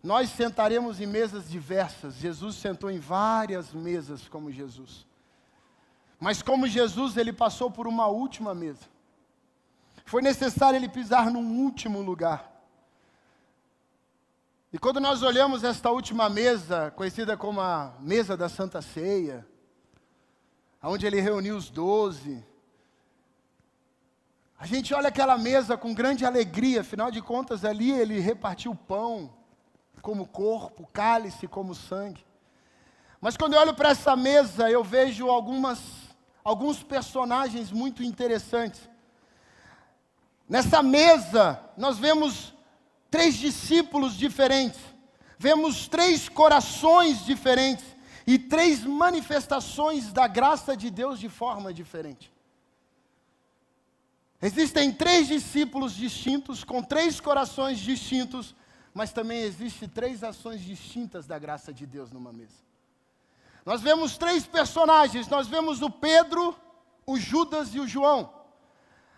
nós sentaremos em mesas diversas. Jesus sentou em várias mesas como Jesus. Mas como Jesus, ele passou por uma última mesa. Foi necessário ele pisar num último lugar. E quando nós olhamos esta última mesa, conhecida como a mesa da Santa Ceia, onde ele reuniu os 12, a gente olha aquela mesa com grande alegria, afinal de contas ali ele repartiu o pão como corpo, cálice como sangue. Mas quando eu olho para essa mesa, eu vejo alguns personagens muito interessantes. Nessa mesa, nós vemos 3 discípulos diferentes, vemos 3 corações diferentes e 3 manifestações da graça de Deus de forma diferente. Existem 3 discípulos distintos, com 3 corações distintos, mas também existem 3 ações distintas da graça de Deus numa mesa. Nós vemos 3 personagens, nós vemos o Pedro, o Judas e o João.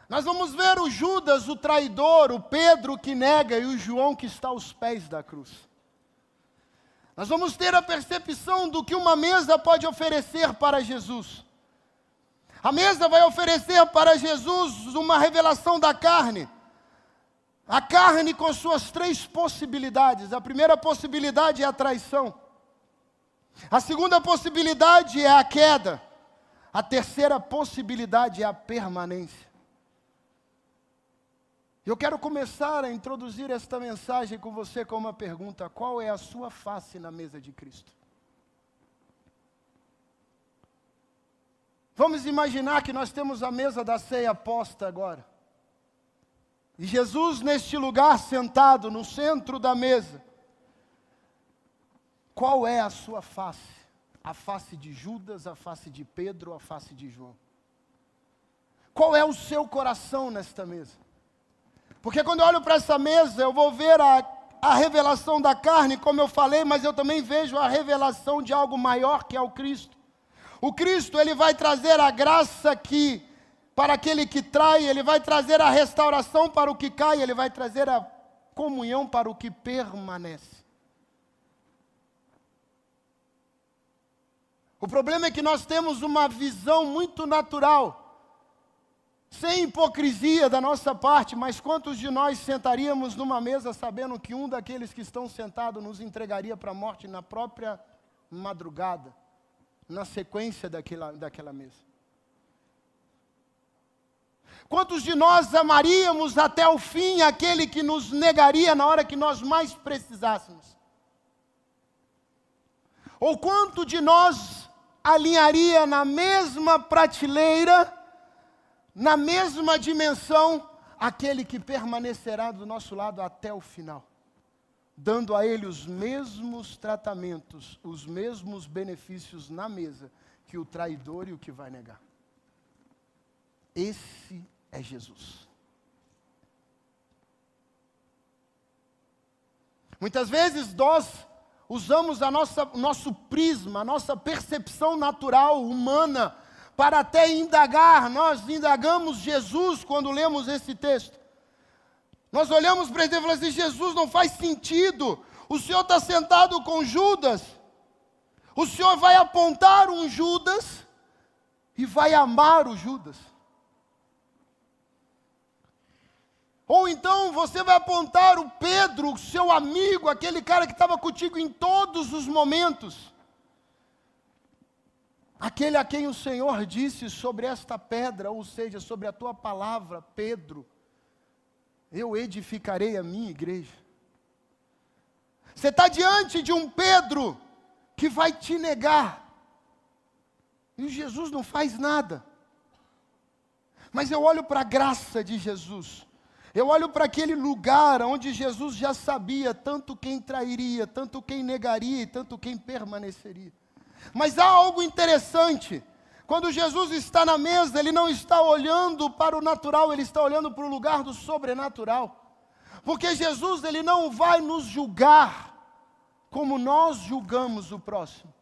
Nós vamos ver o Judas, o traidor, o Pedro que nega e o João que está aos pés da cruz. Nós vamos ter a percepção do que uma mesa pode oferecer para Jesus. A mesa vai oferecer para Jesus uma revelação da carne. A carne com suas 3 possibilidades. A primeira possibilidade é a traição. A segunda possibilidade é a queda. A terceira possibilidade é a permanência. Eu quero começar a introduzir esta mensagem com você com uma pergunta: qual é a sua face na mesa de Cristo? Vamos imaginar que nós temos a mesa da ceia posta agora. E Jesus neste lugar sentado no centro da mesa. Qual é a sua face? A face de Judas, a face de Pedro, a face de João? Qual é o seu coração nesta mesa? Porque quando eu olho para essa mesa, eu vou ver a revelação da carne, como eu falei, mas eu também vejo a revelação de algo maior, que é o Cristo. O Cristo, ele vai trazer a graça para aquele que trai, ele vai trazer a restauração para o que cai, ele vai trazer a comunhão para o que permanece. O problema é que nós temos uma visão muito natural, sem hipocrisia da nossa parte, mas quantos de nós sentaríamos numa mesa sabendo que um daqueles que estão sentados nos entregaria para a morte na própria madrugada, na sequência daquela mesa? Quantos de nós amaríamos até o fim aquele que nos negaria na hora que nós mais precisássemos? Ou quanto de nós alinharia na mesma prateleira, na mesma dimensão, aquele que permanecerá do nosso lado até o final, dando a ele os mesmos tratamentos, os mesmos benefícios na mesa, que o traidor e o que vai negar? Esse é Jesus. Muitas vezes nós usamos o nosso prisma, a nossa percepção natural, humana, para até indagar. Nós indagamos Jesus quando lemos esse texto. Nós olhamos para ele e falamos assim: Jesus, não faz sentido. O Senhor está sentado com Judas. O Senhor vai apontar um Judas e vai amar o Judas. Ou então você vai apontar o Pedro, o seu amigo, aquele cara que estava contigo em todos os momentos. Aquele a quem o Senhor disse sobre esta pedra, ou seja, sobre a tua palavra, Pedro, eu edificarei a minha igreja. Você está diante de um Pedro que vai te negar. E Jesus não faz nada. Mas eu olho para a graça de Jesus. Eu olho para aquele lugar onde Jesus já sabia tanto quem trairia, tanto quem negaria e tanto quem permaneceria. Mas há algo interessante. Quando Jesus está na mesa, ele não está olhando para o natural, ele está olhando para o lugar do sobrenatural. Porque Jesus, ele não vai nos julgar como nós julgamos o próximo.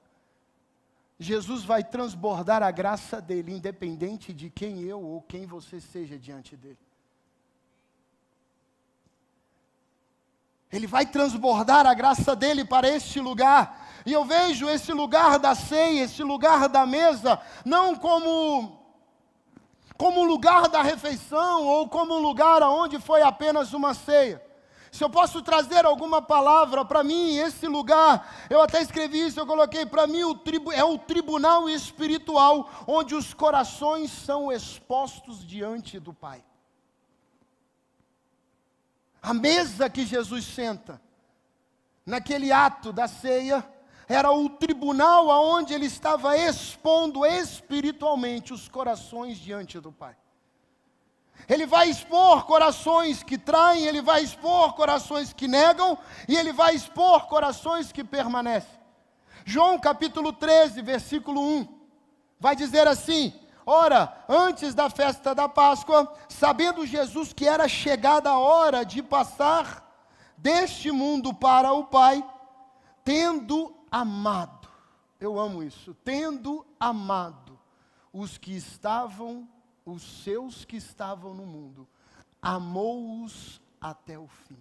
Jesus vai transbordar a graça dele, independente de quem eu ou quem você seja diante dele. Ele vai transbordar a graça dele para este lugar. E eu vejo esse lugar da ceia, esse lugar da mesa, não como lugar da refeição ou como lugar onde foi apenas uma ceia. Se eu posso trazer alguma palavra para mim, esse lugar, eu até escrevi isso, eu coloquei para mim, é o tribunal espiritual, onde os corações são expostos diante do Pai. A mesa que Jesus senta, naquele ato da ceia, era o tribunal aonde ele estava expondo espiritualmente os corações diante do Pai. Ele vai expor corações que traem, ele vai expor corações que negam, e ele vai expor corações que permanecem. João capítulo 13, versículo 1, vai dizer assim: ora, antes da festa da Páscoa, sabendo Jesus que era chegada a hora de passar deste mundo para o Pai, tendo amado, eu amo isso, tendo amado os seus que estavam no mundo, amou-os até o fim.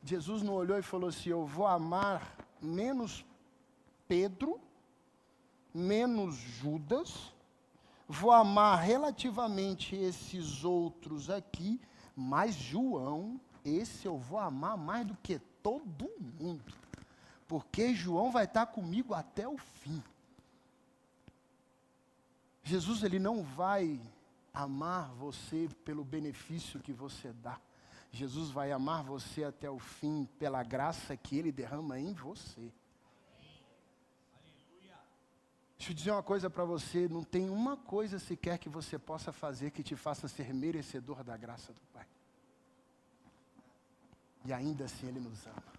Jesus não olhou e falou assim: eu vou amar menos Pedro, menos Judas, vou amar relativamente esses outros aqui, mas João, esse eu vou amar mais do que todo mundo, porque João vai estar comigo até o fim. Jesus, ele não vai amar você pelo benefício que você dá. Jesus vai amar você até o fim pela graça que ele derrama em você. Deixa eu dizer uma coisa para você, não tem uma coisa sequer que você possa fazer que te faça ser merecedor da graça do Pai. E ainda assim ele nos ama.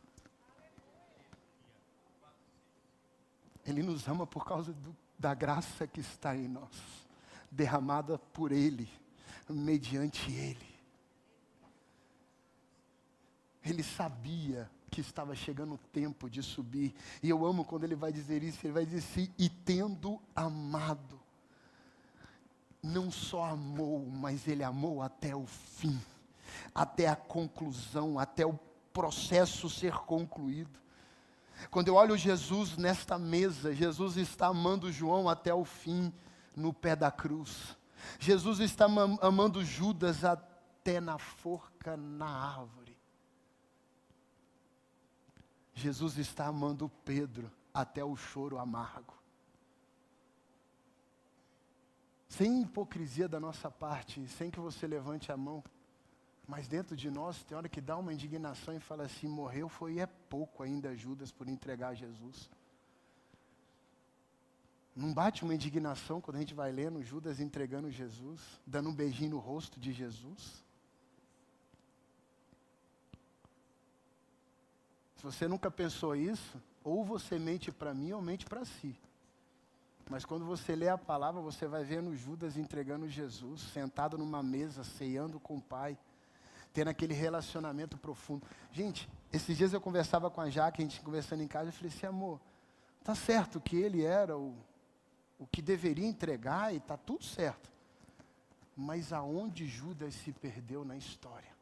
Ele nos ama por causa da graça que está em nós, derramada por Ele, mediante Ele. Ele sabia que estava chegando o tempo de subir. E eu amo quando ele vai dizer isso, ele vai dizer assim: e tendo amado, não só amou, mas ele amou até o fim, até a conclusão, até o processo ser concluído. Quando eu olho Jesus nesta mesa, Jesus está amando João até o fim, no pé da cruz. Jesus está amando Judas até na forca na árvore. Jesus está amando Pedro até o choro amargo. Sem hipocrisia da nossa parte, sem que você levante a mão, mas dentro de nós tem hora que dá uma indignação e fala assim: morreu foi é pouco ainda Judas por entregar Jesus. Não bate uma indignação quando a gente vai lendo Judas entregando Jesus, dando um beijinho no rosto de Jesus? Se você nunca pensou isso, ou você mente para mim ou mente para si. Mas quando você lê a palavra, você vai vendo Judas entregando Jesus, sentado numa mesa, ceando com o Pai, tendo aquele relacionamento profundo. Gente, esses dias eu conversava com a Jaque, a gente conversando em casa, eu falei assim: amor, tá certo que ele era o que deveria entregar e tá tudo certo. Mas aonde Judas se perdeu na história?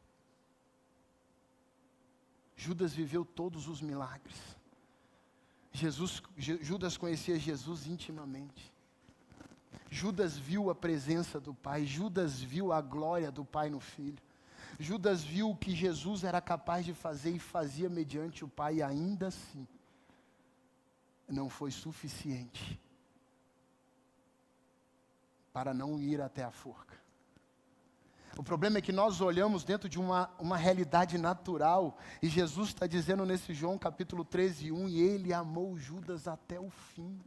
Judas viveu todos os milagres. Judas conhecia Jesus intimamente. Judas viu a presença do Pai. Judas viu a glória do Pai no Filho. Judas viu o que Jesus era capaz de fazer e fazia mediante o Pai, e ainda assim não foi suficiente para não ir até a forca. O problema é que nós olhamos dentro de uma realidade natural, e Jesus está dizendo nesse João capítulo 13, 1, e ele amou Judas até o fim.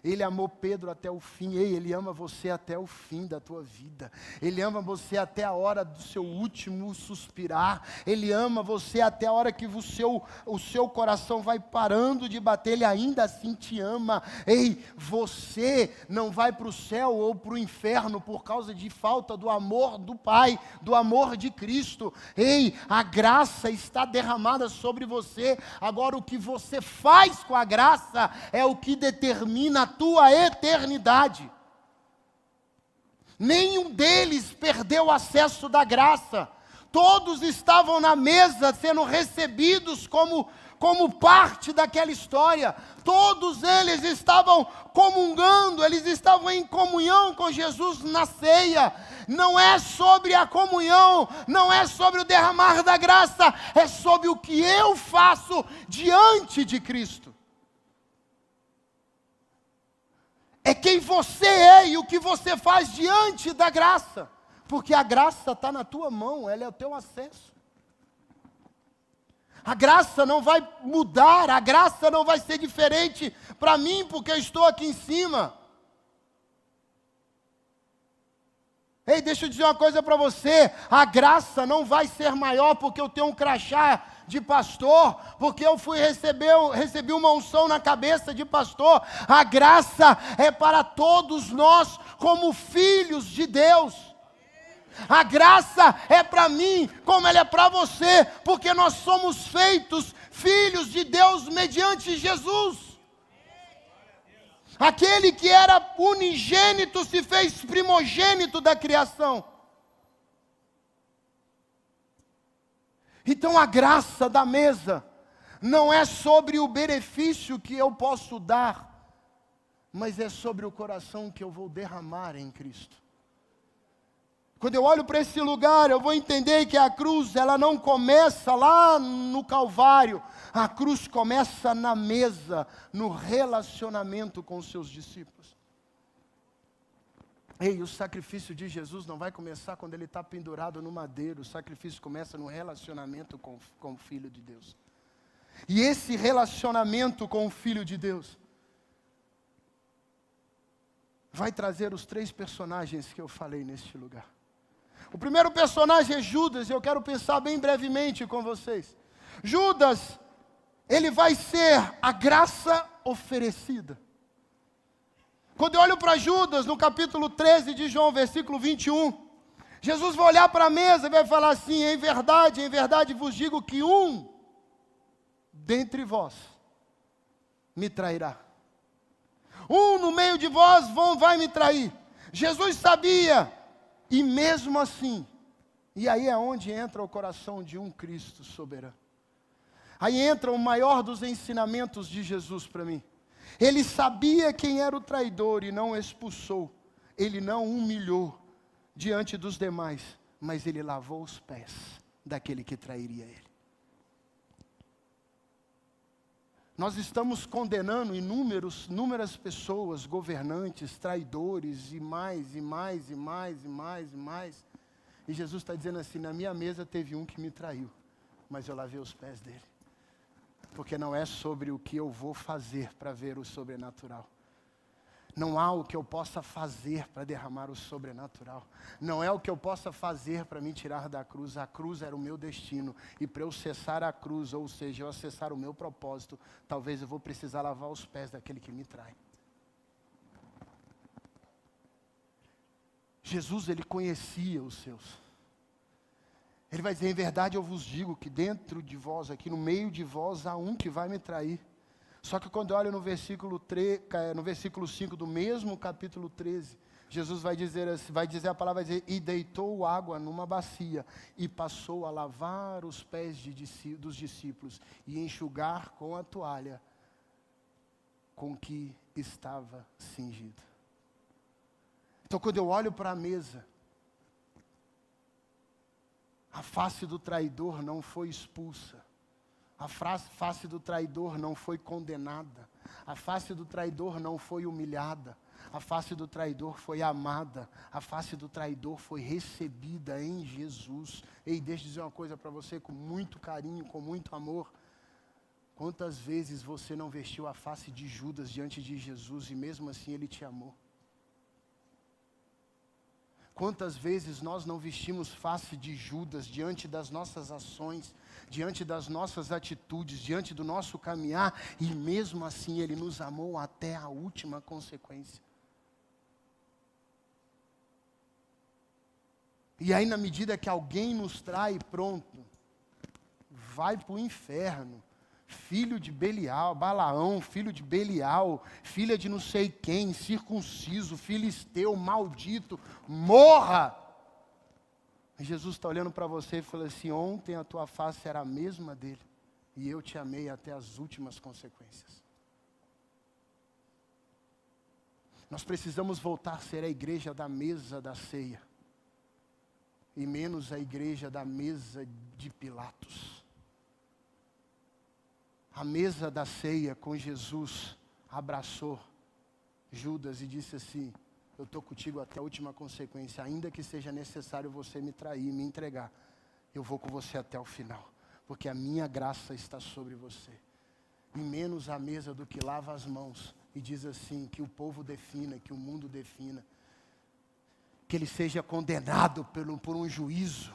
Ele amou Pedro até o fim. Ele ama você até o fim da tua vida. Ele ama você até a hora do seu último suspirar. Ele ama você até a hora que o seu coração vai parando de bater. Ele ainda assim te ama. Ei, você não vai para o céu ou para o inferno por causa de falta do amor do Pai, do amor de Cristo. Ei, a graça está derramada sobre você. Agora, o que você faz com a graça é o que determina a tua eternidade. Nenhum deles perdeu o acesso da graça. todos estavam na mesa sendo recebidos como parte daquela história. Todos eles estavam comungando, eles estavam em comunhão com Jesus na ceia. Não é sobre a comunhão, não é sobre o derramar da graça, é sobre o que eu faço diante de Cristo. É quem você é e o que você faz diante da graça. Porque a graça está na tua mão, ela é o teu acesso. A graça não vai mudar, a graça não vai ser diferente para mim, porque eu estou aqui em cima. Ei, deixa eu dizer uma coisa para você, a graça não vai ser maior porque eu tenho um crachá de pastor, porque eu recebi uma unção na cabeça de pastor. A graça é para todos nós como filhos de Deus. A graça é para mim, como ela é para você, porque nós somos feitos filhos de Deus mediante Jesus. Aquele que era unigênito se fez primogênito da criação. Então a graça da mesa não é sobre o benefício que eu posso dar, mas é sobre o coração que eu vou derramar em Cristo. Quando eu olho para esse lugar, eu vou entender que a cruz, ela não começa lá no Calvário. A cruz começa na mesa, no relacionamento com os seus discípulos. Ei, o sacrifício de Jesus não vai começar quando ele está pendurado no madeiro. O sacrifício começa no relacionamento com o Filho de Deus. E esse relacionamento com o Filho de Deus vai trazer os 3 personagens que eu falei neste lugar. O primeiro personagem é Judas, e eu quero pensar bem brevemente com vocês. Judas, ele vai ser a graça oferecida. Quando eu olho para Judas, no capítulo 13 de João, versículo 21, Jesus vai olhar para a mesa e vai falar assim: em verdade vos digo que um dentre vós me trairá. Um no meio de vós vai me trair. Jesus sabia. E mesmo assim, e aí é onde entra o coração de um Cristo soberano. Aí entra o maior dos ensinamentos de Jesus para mim. Ele sabia quem era o traidor e não expulsou. Ele não humilhou diante dos demais, mas ele lavou os pés daquele que trairia ele. Nós estamos condenando inúmeras pessoas, governantes, traidores, e mais. E Jesus está dizendo assim: na minha mesa teve um que me traiu, mas eu lavei os pés dele. Porque não é sobre o que eu vou fazer para ver o sobrenatural. Não há o que eu possa fazer para derramar o sobrenatural. Não é o que eu possa fazer para me tirar da cruz. A cruz era o meu destino. E para eu cessar a cruz, ou seja, eu acessar o meu propósito, talvez eu vou precisar lavar os pés daquele que me trai. Jesus, ele conhecia os seus. Ele vai dizer: em verdade eu vos digo que dentro de vós, aqui no meio de vós, há um que vai me trair. Só que quando eu olho no versículo 5 do mesmo capítulo 13, Jesus vai dizer a palavra, vai dizer: e deitou água numa bacia, e passou a lavar os pés dos discípulos, e enxugar com a toalha com que estava cingido. Então quando eu olho para a mesa, a face do traidor não foi expulsa. A face do traidor não foi condenada. A face do traidor não foi humilhada. A face do traidor foi amada. A face do traidor foi recebida em Jesus. Ei, deixa eu dizer uma coisa para você com muito carinho, com muito amor. Quantas vezes você não vestiu a face de Judas diante de Jesus e mesmo assim ele te amou? Quantas vezes nós não vestimos face de Judas diante das nossas ações, diante das nossas atitudes, diante do nosso caminhar, e mesmo assim ele nos amou até a última consequência. E aí, na medida que alguém nos trai, pronto, vai para o inferno. Filho de Belial, Balaão, filho de Belial, filha de não sei quem, circunciso, filisteu, maldito, morra. Jesus está olhando para você e falando assim: ontem a tua face era a mesma dele, e eu te amei até as últimas consequências. Nós precisamos voltar a ser a igreja da mesa da ceia, e menos a igreja da mesa de Pilatos. A mesa da ceia com Jesus abraçou Judas e disse assim: eu estou contigo até a última consequência, ainda que seja necessário você me trair, me entregar, eu vou com você até o final, porque a minha graça está sobre você. E menos a mesa do que lava as mãos e diz assim, que o povo defina, que o mundo defina, que ele seja condenado por um juízo.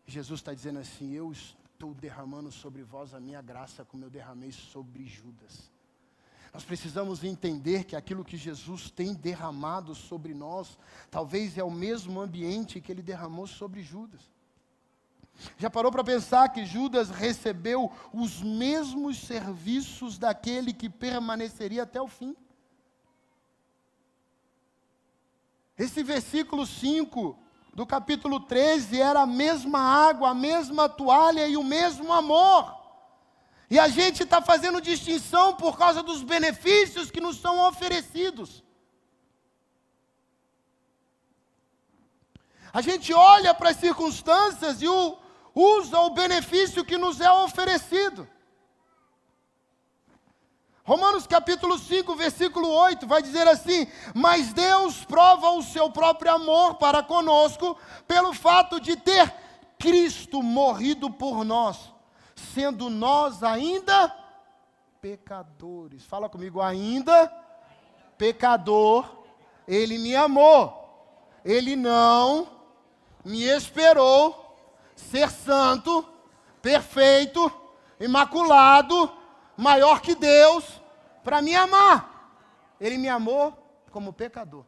Jesus está dizendo assim: eu estou derramando sobre vós a minha graça, como eu derramei sobre Judas. Nós precisamos entender que aquilo que Jesus tem derramado sobre nós, talvez é o mesmo ambiente que ele derramou sobre Judas. Já parou para pensar que Judas recebeu os mesmos serviços daquele que permaneceria até o fim? Esse versículo 5 do capítulo 13 era a mesma água, a mesma toalha e o mesmo amor. E a gente está fazendo distinção por causa dos benefícios que nos são oferecidos. A gente olha para as circunstâncias e usa o benefício que nos é oferecido. Romanos capítulo 5, versículo 8, vai dizer assim: mas Deus prova o seu próprio amor para conosco, pelo fato de ter Cristo morrido por nós, sendo nós ainda pecadores. Fala comigo: ainda pecador, Ele me amou, Ele não me esperou ser santo, perfeito, imaculado, maior que Deus, para me amar. Ele me amou como pecador.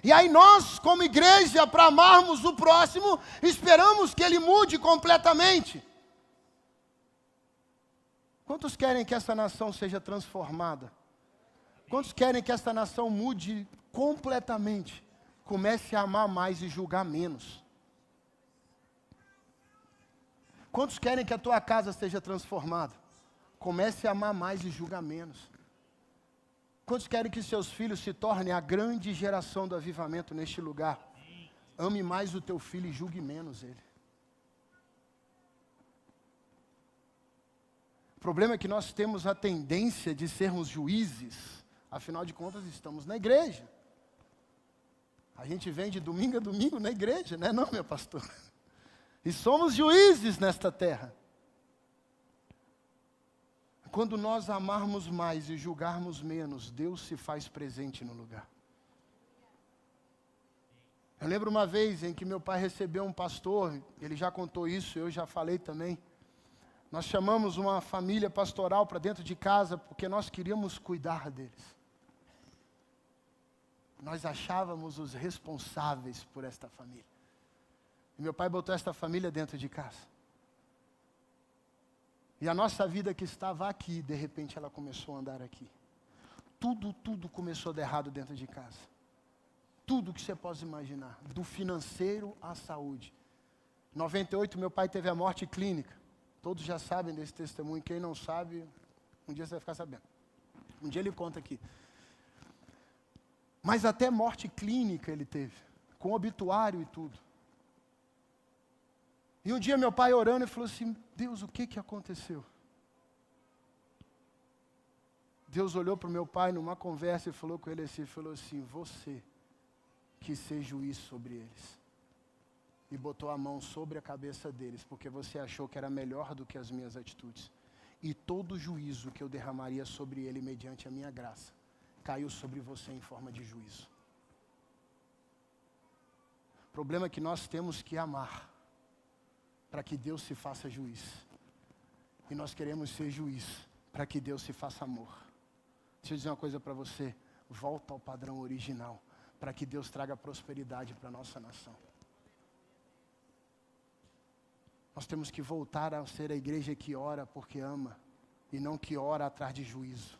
E aí nós, como igreja, para amarmos o próximo, esperamos que ele mude completamente. Quantos querem que essa nação seja transformada? Quantos querem que essa nação mude completamente? Comece a amar mais e julgar menos. Quantos querem que a tua casa seja transformada? Comece a amar mais e julgar menos. Quantos querem que seus filhos se tornem a grande geração do avivamento neste lugar? Ame mais o teu filho e julgue menos ele. O problema é que nós temos a tendência de sermos juízes. Afinal de contas, estamos na igreja. A gente vem de domingo a domingo na igreja, né? Não, meu pastor? E somos juízes nesta terra. Quando nós amarmos mais e julgarmos menos, Deus se faz presente no lugar. Eu lembro uma vez em que meu pai recebeu um pastor, ele já contou isso, eu já falei também. Nós chamamos uma família pastoral para dentro de casa porque nós queríamos cuidar deles. Nós achávamos os responsáveis por esta família. E meu pai botou esta família dentro de casa. E a nossa vida que estava aqui, de repente ela começou a andar aqui. Tudo começou a dar errado dentro de casa. Tudo que você possa imaginar, do financeiro à saúde. Em 98 meu pai teve a morte clínica. Todos já sabem desse testemunho, quem não sabe, um dia você vai ficar sabendo. Um dia ele conta aqui. Mas até morte clínica ele teve, com obituário e tudo. E um dia meu pai orando e falou assim: Deus, o que aconteceu? Deus olhou para o meu pai numa conversa e falou com ele assim, você quis ser juiz sobre eles. E botou a mão sobre a cabeça deles, porque você achou que era melhor do que as minhas atitudes. E todo juízo que eu derramaria sobre ele mediante a minha graça, caiu sobre você em forma de juízo. O problema é que nós temos que amar, para que Deus se faça juiz. E nós queremos ser juiz, para que Deus se faça amor. Deixa eu dizer uma coisa para você, volta ao padrão original, para que Deus traga prosperidade para a nossa nação. Nós temos que voltar a ser a igreja que ora porque ama, e não que ora atrás de juízo.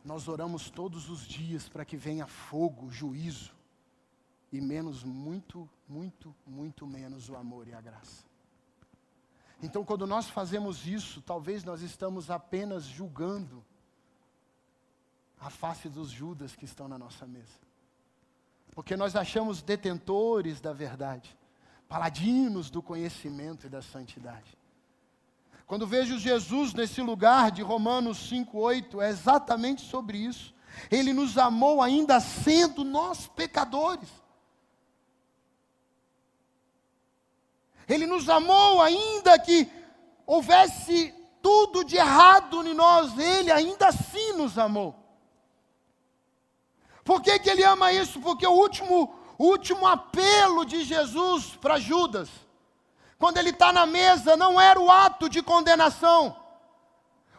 Nós oramos todos os dias para que venha fogo, juízo, e menos, muito, muito, muito menos o amor e a graça. Então, quando nós fazemos isso, talvez nós estamos apenas julgando a face dos Judas que estão na nossa mesa. Porque nós achamos detentores da verdade, paladinos do conhecimento e da santidade. Quando vejo Jesus nesse lugar de Romanos 5:8, é exatamente sobre isso. Ele nos amou ainda sendo nós pecadores. Ele nos amou ainda que houvesse tudo de errado em nós, Ele ainda assim nos amou. Por que Ele ama isso? Porque o último apelo de Jesus para Judas, quando ele está na mesa, não era o ato de condenação.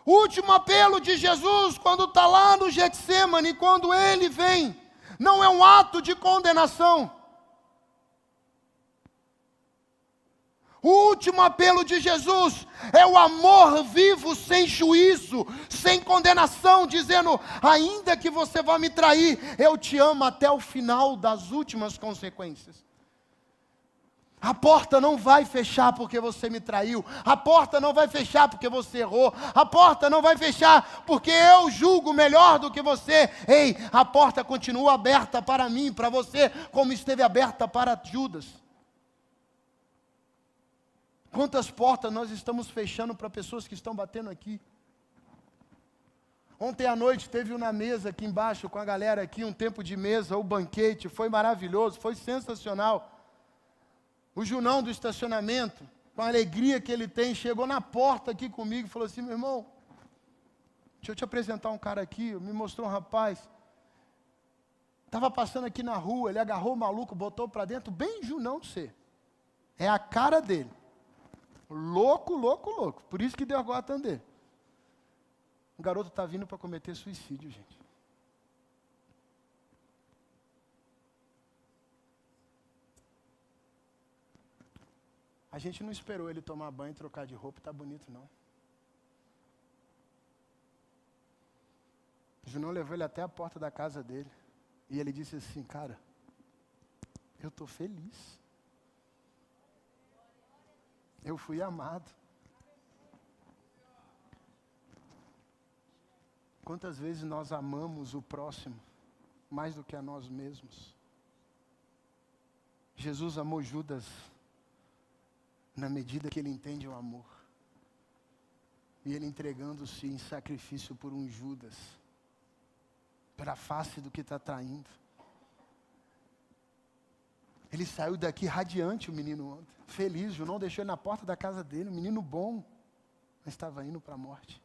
O último apelo de Jesus, quando está lá no Getsemane, quando ele vem, não é um ato de condenação. O último apelo de Jesus é o amor vivo, sem juízo, sem condenação, dizendo: ainda que você vá me trair, eu te amo até o final das últimas consequências. A porta não vai fechar porque você me traiu. A porta não vai fechar porque você errou. A porta não vai fechar porque eu julgo melhor do que você. Ei, a porta continua aberta para mim, para você, como esteve aberta para Judas. Quantas portas nós estamos fechando para pessoas que estão batendo aqui? Ontem à noite teve na mesa aqui embaixo com a galera aqui, um tempo de mesa, o banquete, foi maravilhoso, foi sensacional. O Junão do estacionamento, com a alegria que ele tem, chegou na porta aqui comigo e falou assim: meu irmão, deixa eu te apresentar um cara aqui. Me mostrou um rapaz, estava passando aqui na rua, ele agarrou o maluco, botou para dentro, bem Junão você. É a cara dele. Louco, louco, louco. Por isso que deu a gota dele. O garoto está vindo para cometer suicídio, gente. A gente não esperou ele tomar banho e trocar de roupa, tá bonito não. O Junão levou ele até a porta da casa dele. E ele disse assim: cara, eu estou feliz. Eu fui amado. Quantas vezes nós amamos o próximo mais do que a nós mesmos? Jesus amou Judas na medida que ele entende o amor. E ele entregando-se em sacrifício por um Judas, pela face do que está traindo. Ele saiu daqui radiante, o menino ontem, feliz. Junão deixou ele na porta da casa dele, um menino bom, mas estava indo para a morte.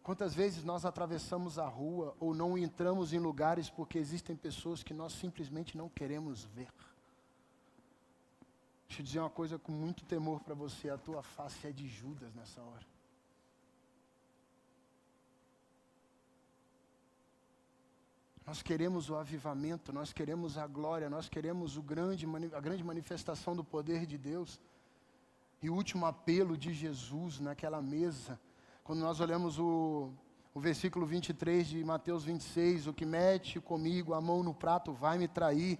Quantas vezes nós atravessamos a rua ou não entramos em lugares porque existem pessoas que nós simplesmente não queremos ver. Deixa eu dizer uma coisa com muito temor para você: a tua face é de Judas nessa hora. Nós queremos o avivamento, nós queremos a glória, nós queremos a grande manifestação do poder de Deus. E o último apelo de Jesus naquela mesa, quando nós olhamos o versículo 23 de Mateus 26, o que mete comigo a mão no prato vai me trair.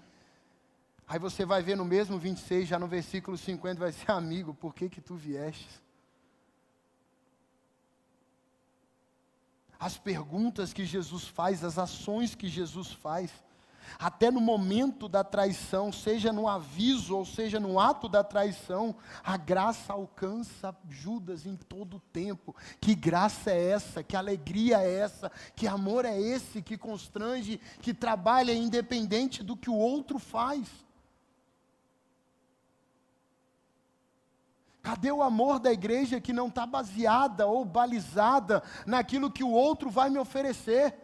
Aí você vai ver no mesmo 26, já no versículo 50, vai ser: amigo, por que tu viestes? As perguntas que Jesus faz, as ações que Jesus faz, até no momento da traição, seja no aviso ou seja no ato da traição, a graça alcança Judas em todo o tempo. Que graça é essa? Que alegria é essa? Que amor é esse que constrange, que trabalha independente do que o outro faz? Cadê o amor da igreja que não está baseada ou balizada naquilo que o outro vai me oferecer,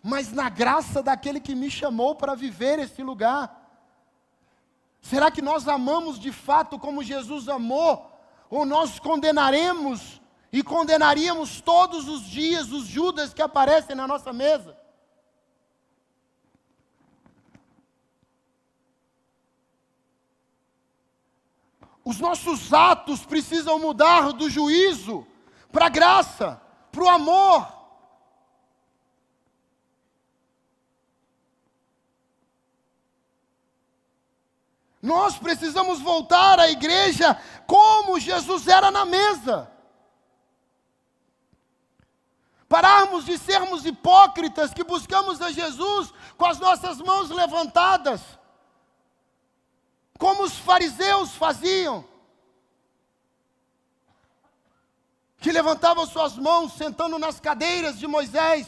mas na graça daquele que me chamou para viver esse lugar? Será que nós amamos de fato como Jesus amou? Ou nós condenaremos e condenaríamos todos os dias os Judas que aparecem na nossa mesa? Os nossos atos precisam mudar do juízo para a graça, para o amor. Nós precisamos voltar à igreja como Jesus era na mesa. Pararmos de sermos hipócritas que buscamos a Jesus com as nossas mãos levantadas, como os fariseus faziam, que levantavam suas mãos sentando nas cadeiras de Moisés,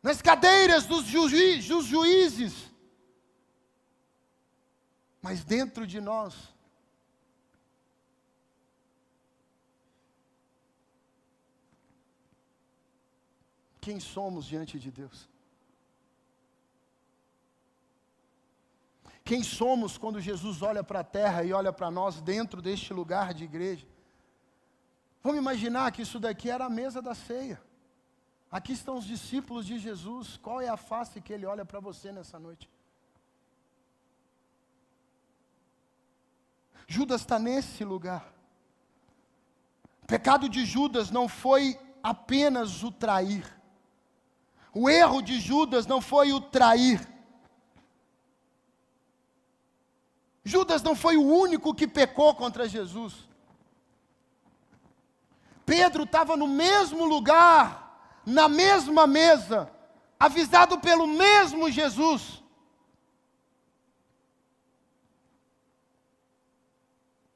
nas cadeiras dos juízes. Mas dentro de nós, quem somos diante de Deus? Quem somos quando Jesus olha para a terra e olha para nós dentro deste lugar de igreja? Vamos imaginar que isso daqui era a mesa da ceia. Aqui estão os discípulos de Jesus. Qual é a face que ele olha para você nessa noite? Judas está nesse lugar. O pecado de Judas não foi apenas o trair. O erro de Judas não foi o trair. Judas não foi o único que pecou contra Jesus. Pedro estava no mesmo lugar, na mesma mesa, avisado pelo mesmo Jesus.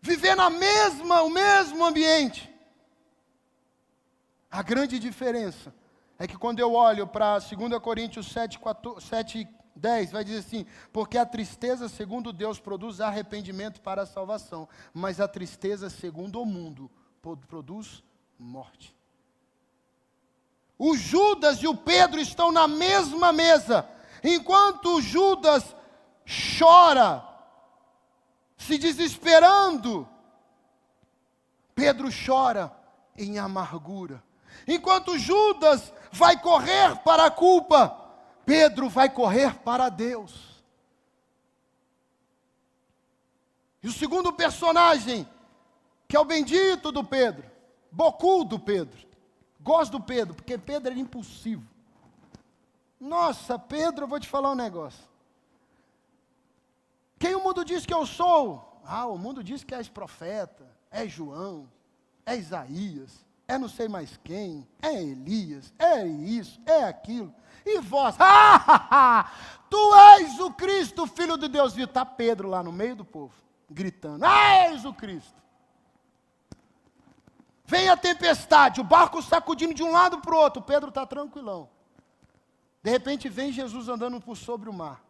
Viver o mesmo ambiente. A grande diferença é que quando eu olho para 2 Coríntios 7:10, vai dizer assim: porque a tristeza segundo Deus produz arrependimento para a salvação, mas a tristeza segundo o mundo produz morte. O Judas e o Pedro estão na mesma mesa, enquanto o Judas chora, se desesperando, Pedro chora em amargura. Enquanto Judas vai correr para a culpa, Pedro vai correr para Deus. E o segundo personagem, que é o bendito do Pedro, Bocul do Pedro. Gosto do Pedro, porque Pedro era impulsivo. Nossa, Pedro, eu vou te falar um negócio. Quem o mundo diz que eu sou? Ah, o mundo diz que és profeta, é João, é Isaías, é não sei mais quem, é Elias, é isso, é aquilo. E vós, tu és o Cristo, Filho de Deus vivo. Está Pedro lá no meio do povo, gritando, és o Cristo. Vem a tempestade, o barco sacudindo de um lado para o outro, Pedro está tranquilão. De repente vem Jesus andando por sobre o mar.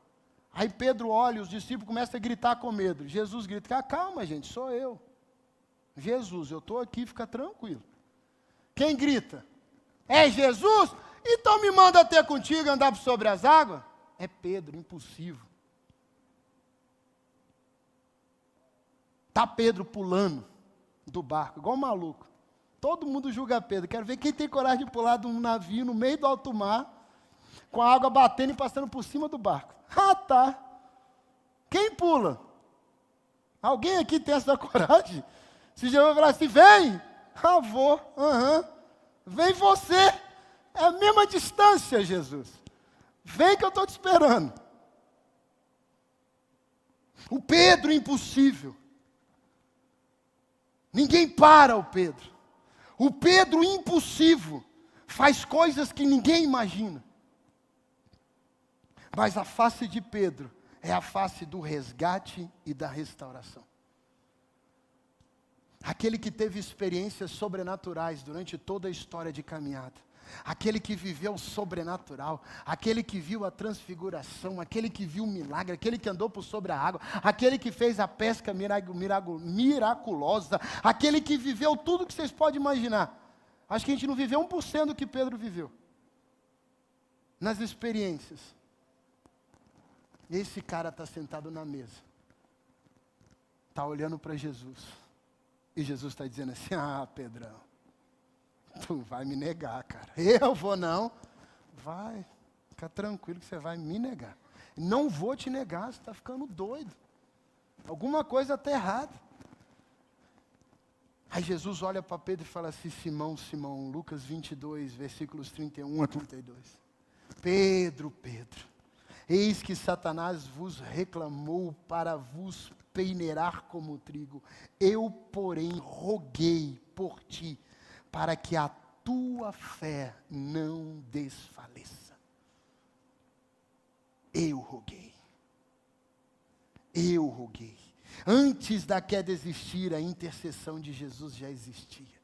Aí Pedro olha, os discípulos começam a gritar com medo. Jesus grita, calma gente, sou eu. Jesus, eu estou aqui, fica tranquilo. Quem grita? É Jesus? Então me manda ter contigo, andar sobre as águas? É Pedro, impulsivo. Está Pedro pulando do barco, igual um maluco. Todo mundo julga Pedro. Quero ver quem tem coragem de pular de um navio no meio do alto mar, com a água batendo e passando por cima do barco. Ah, tá. Quem pula? Alguém aqui tem essa coragem? Se Jesus falar assim, vem. Ah, vou. Vem você. É a mesma distância, Jesus. Vem que eu estou te esperando. O Pedro impossível. Ninguém para o Pedro. O Pedro impulsivo faz coisas que ninguém imagina. Mas a face de Pedro é a face do resgate e da restauração. Aquele que teve experiências sobrenaturais durante toda a história de caminhada. Aquele que viveu o sobrenatural, aquele que viu a transfiguração, aquele que viu o milagre, aquele que andou por sobre a água, aquele que fez a pesca miraculosa, aquele que viveu tudo que vocês podem imaginar. Acho que a gente não viveu 1% do que Pedro viveu. Nas experiências. Esse cara está sentado na mesa. Está olhando para Jesus. E Jesus está dizendo assim, Pedrão. Tu vai me negar, cara. Eu vou não. Vai, fica tranquilo que você vai me negar. Não vou te negar, você está ficando doido. Alguma coisa está errada. Aí Jesus olha para Pedro e fala assim: Simão, Simão, Lucas 22, versículos 31 a 32. Pedro, Pedro, eis que Satanás vos reclamou para vos peneirar como trigo. Eu, porém, roguei por ti, para que a tua fé não desfaleça. Eu roguei. Eu roguei. Antes da queda existir, a intercessão de Jesus já existia.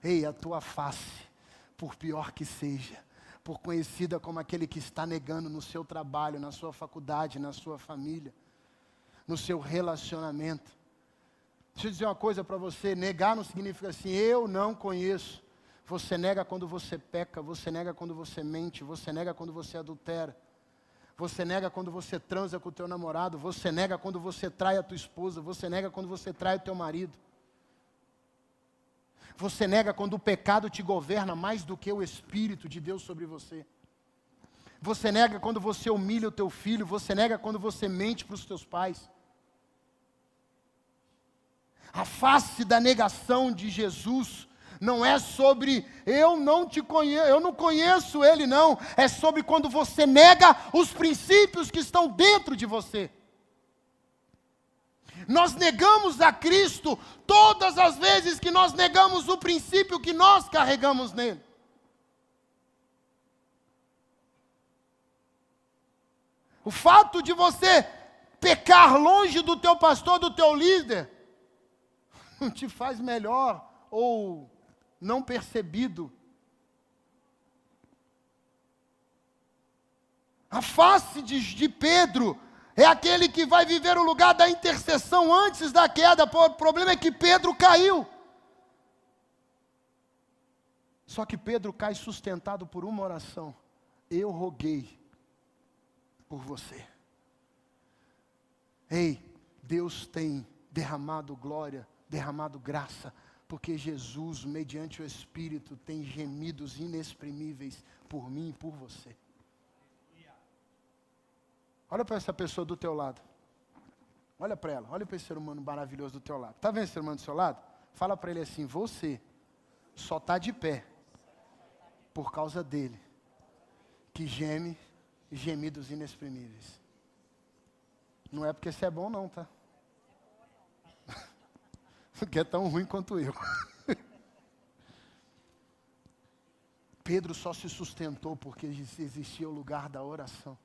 Ei, a tua face, por pior que seja, por conhecida como aquele que está negando no seu trabalho, na sua faculdade, na sua família, no seu relacionamento. Deixa eu dizer uma coisa para você: negar não significa assim, eu não conheço. Você nega quando você peca, você nega quando você mente, você nega quando você adultera. Você nega quando você transa com o teu namorado, você nega quando você trai a tua esposa, você nega quando você trai o teu marido. Você nega quando o pecado te governa mais do que o Espírito de Deus sobre você. Você nega quando você humilha o teu filho, você nega quando você mente para os teus pais. A face da negação de Jesus não é sobre eu não te conheço, eu não conheço ele não, é sobre quando você nega os princípios que estão dentro de você. Nós negamos a Cristo todas as vezes que nós negamos o princípio que nós carregamos nele. O fato de você pecar longe do teu pastor, do teu líder, não te faz melhor ou não percebido. A face de Pedro é aquele que vai viver o lugar da intercessão antes da queda. O problema é que Pedro caiu. Só que Pedro cai sustentado por uma oração: eu roguei por você. Ei, Deus tem derramado glória, derramado graça, porque Jesus, mediante o Espírito, tem gemidos inexprimíveis por mim e por você. Olha para essa pessoa do teu lado. Olha para ela, olha para esse ser humano maravilhoso do teu lado. Está vendo esse ser humano do seu lado? Fala para ele assim: você só está de pé por causa dele, que geme gemidos inexprimíveis. Não é porque você é bom não, tá? Porque é tão ruim quanto eu. Pedro só se sustentou porque existia o lugar da oração.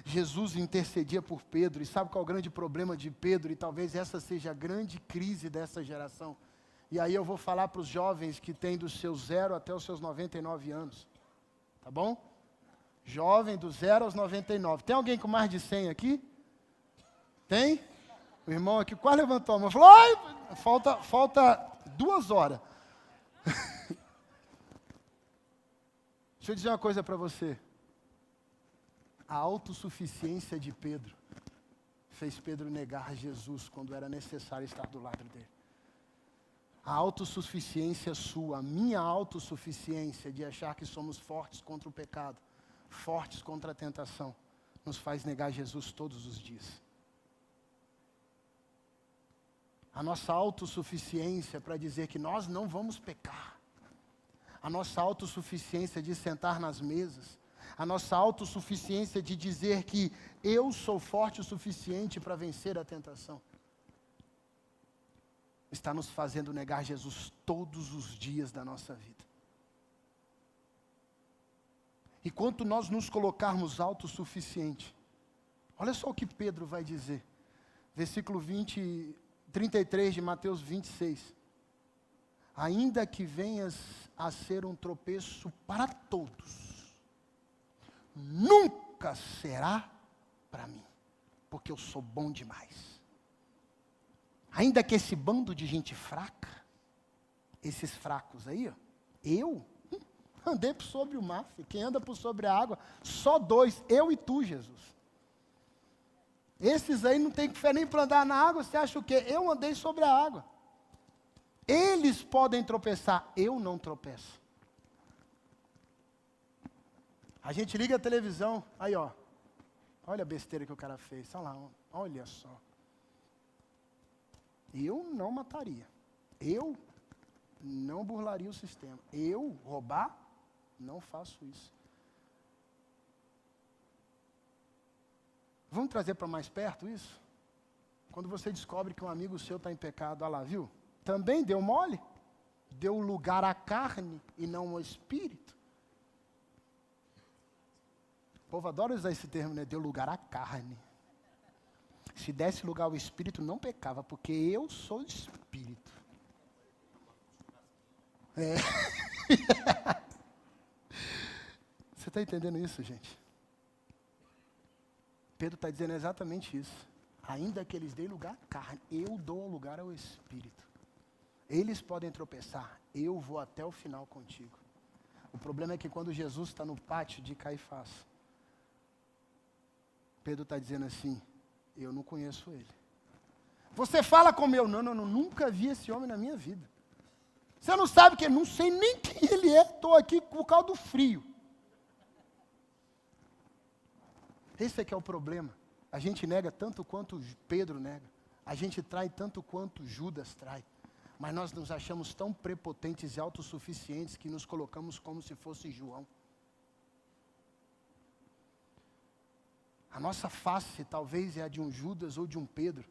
Jesus intercedia por Pedro, e sabe qual é o grande problema de Pedro? E talvez essa seja a grande crise dessa geração. E aí eu vou falar para os jovens que têm dos seus 0 até os seus 99 anos. Tá bom? Jovem do 0 aos 99. Tem alguém com mais de 100 aqui? Tem? O irmão aqui quase levantou a mão e falou: ai, falta 2 horas. Deixa eu dizer uma coisa para você. A autossuficiência de Pedro fez Pedro negar Jesus quando era necessário estar do lado dele. A autossuficiência sua, a minha autossuficiência de achar que somos fortes contra o pecado, fortes contra a tentação, nos faz negar Jesus todos os dias. A nossa autossuficiência para dizer que nós não vamos pecar, a nossa autossuficiência de sentar nas mesas, a nossa autossuficiência de dizer que eu sou forte o suficiente para vencer a tentação, está nos fazendo negar Jesus todos os dias da nossa vida. E quanto nós nos colocarmos autossuficiente, olha só o que Pedro vai dizer, versículo 33 de Mateus 26. Ainda que venhas a ser um tropeço para todos, nunca será para mim, porque eu sou bom demais. Ainda que esse bando de gente fraca, esses fracos aí, ó, eu andei por sobre o mar, quem anda por sobre a água, só 2, eu e tu, Jesus. Esses aí não tem fé nem para andar na água, você acha o quê? Eu andei sobre a água. Eles podem tropeçar, eu não tropeço. A gente liga a televisão, aí ó, olha a besteira que o cara fez, olha lá, olha só. Eu não mataria. Eu não burlaria o sistema. Eu roubar? Não faço isso. Vamos trazer para mais perto isso? Quando você descobre que um amigo seu está em pecado, olha lá, viu? Também deu mole? Deu lugar à carne e não ao espírito. O povo adora usar esse termo, né? Deu lugar à carne. Se desse lugar ao espírito, não pecava, porque eu sou espírito. É. Você está entendendo isso, gente? Pedro está dizendo exatamente isso. Ainda que eles deem lugar à carne, eu dou lugar ao espírito. Eles podem tropeçar, eu vou até o final contigo. O problema é que quando Jesus está no pátio de Caifás, Pedro está dizendo assim, eu não conheço ele. Você fala como eu, não, nunca vi esse homem na minha vida. Você não sabe que eu não sei nem quem ele é, estou aqui por causa do frio. Esse é que é o problema. A gente nega tanto quanto Pedro nega. A gente trai tanto quanto Judas trai. Mas nós nos achamos tão prepotentes e autossuficientes que nos colocamos como se fosse João. A nossa face talvez é a de um Judas ou de um Pedro.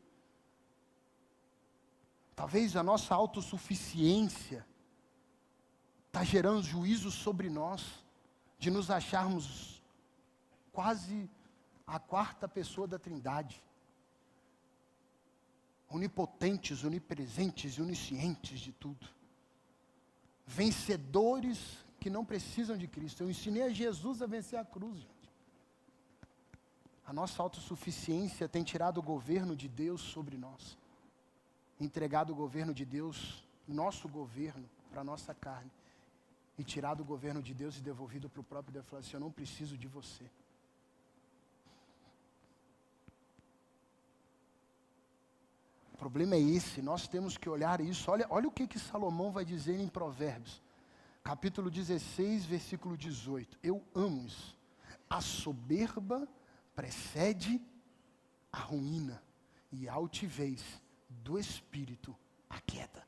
Talvez a nossa autossuficiência está gerando juízo sobre nós, de nos acharmos quase a quarta pessoa da Trindade. Onipotentes, onipresentes e oniscientes de tudo. Vencedores que não precisam de Cristo. Eu ensinei a Jesus a vencer a cruz, gente. A nossa autossuficiência tem tirado o governo de Deus sobre nós. Entregado o governo de Deus, nosso governo, para a nossa carne. E tirado o governo de Deus e devolvido para o próprio Deus. Falando assim, eu não preciso de você. O problema é esse, nós temos que olhar isso. Olha o que Salomão vai dizer em Provérbios. Capítulo 16, versículo 18. Eu amo isso. A soberba precede a ruína e a altivez do espírito a queda.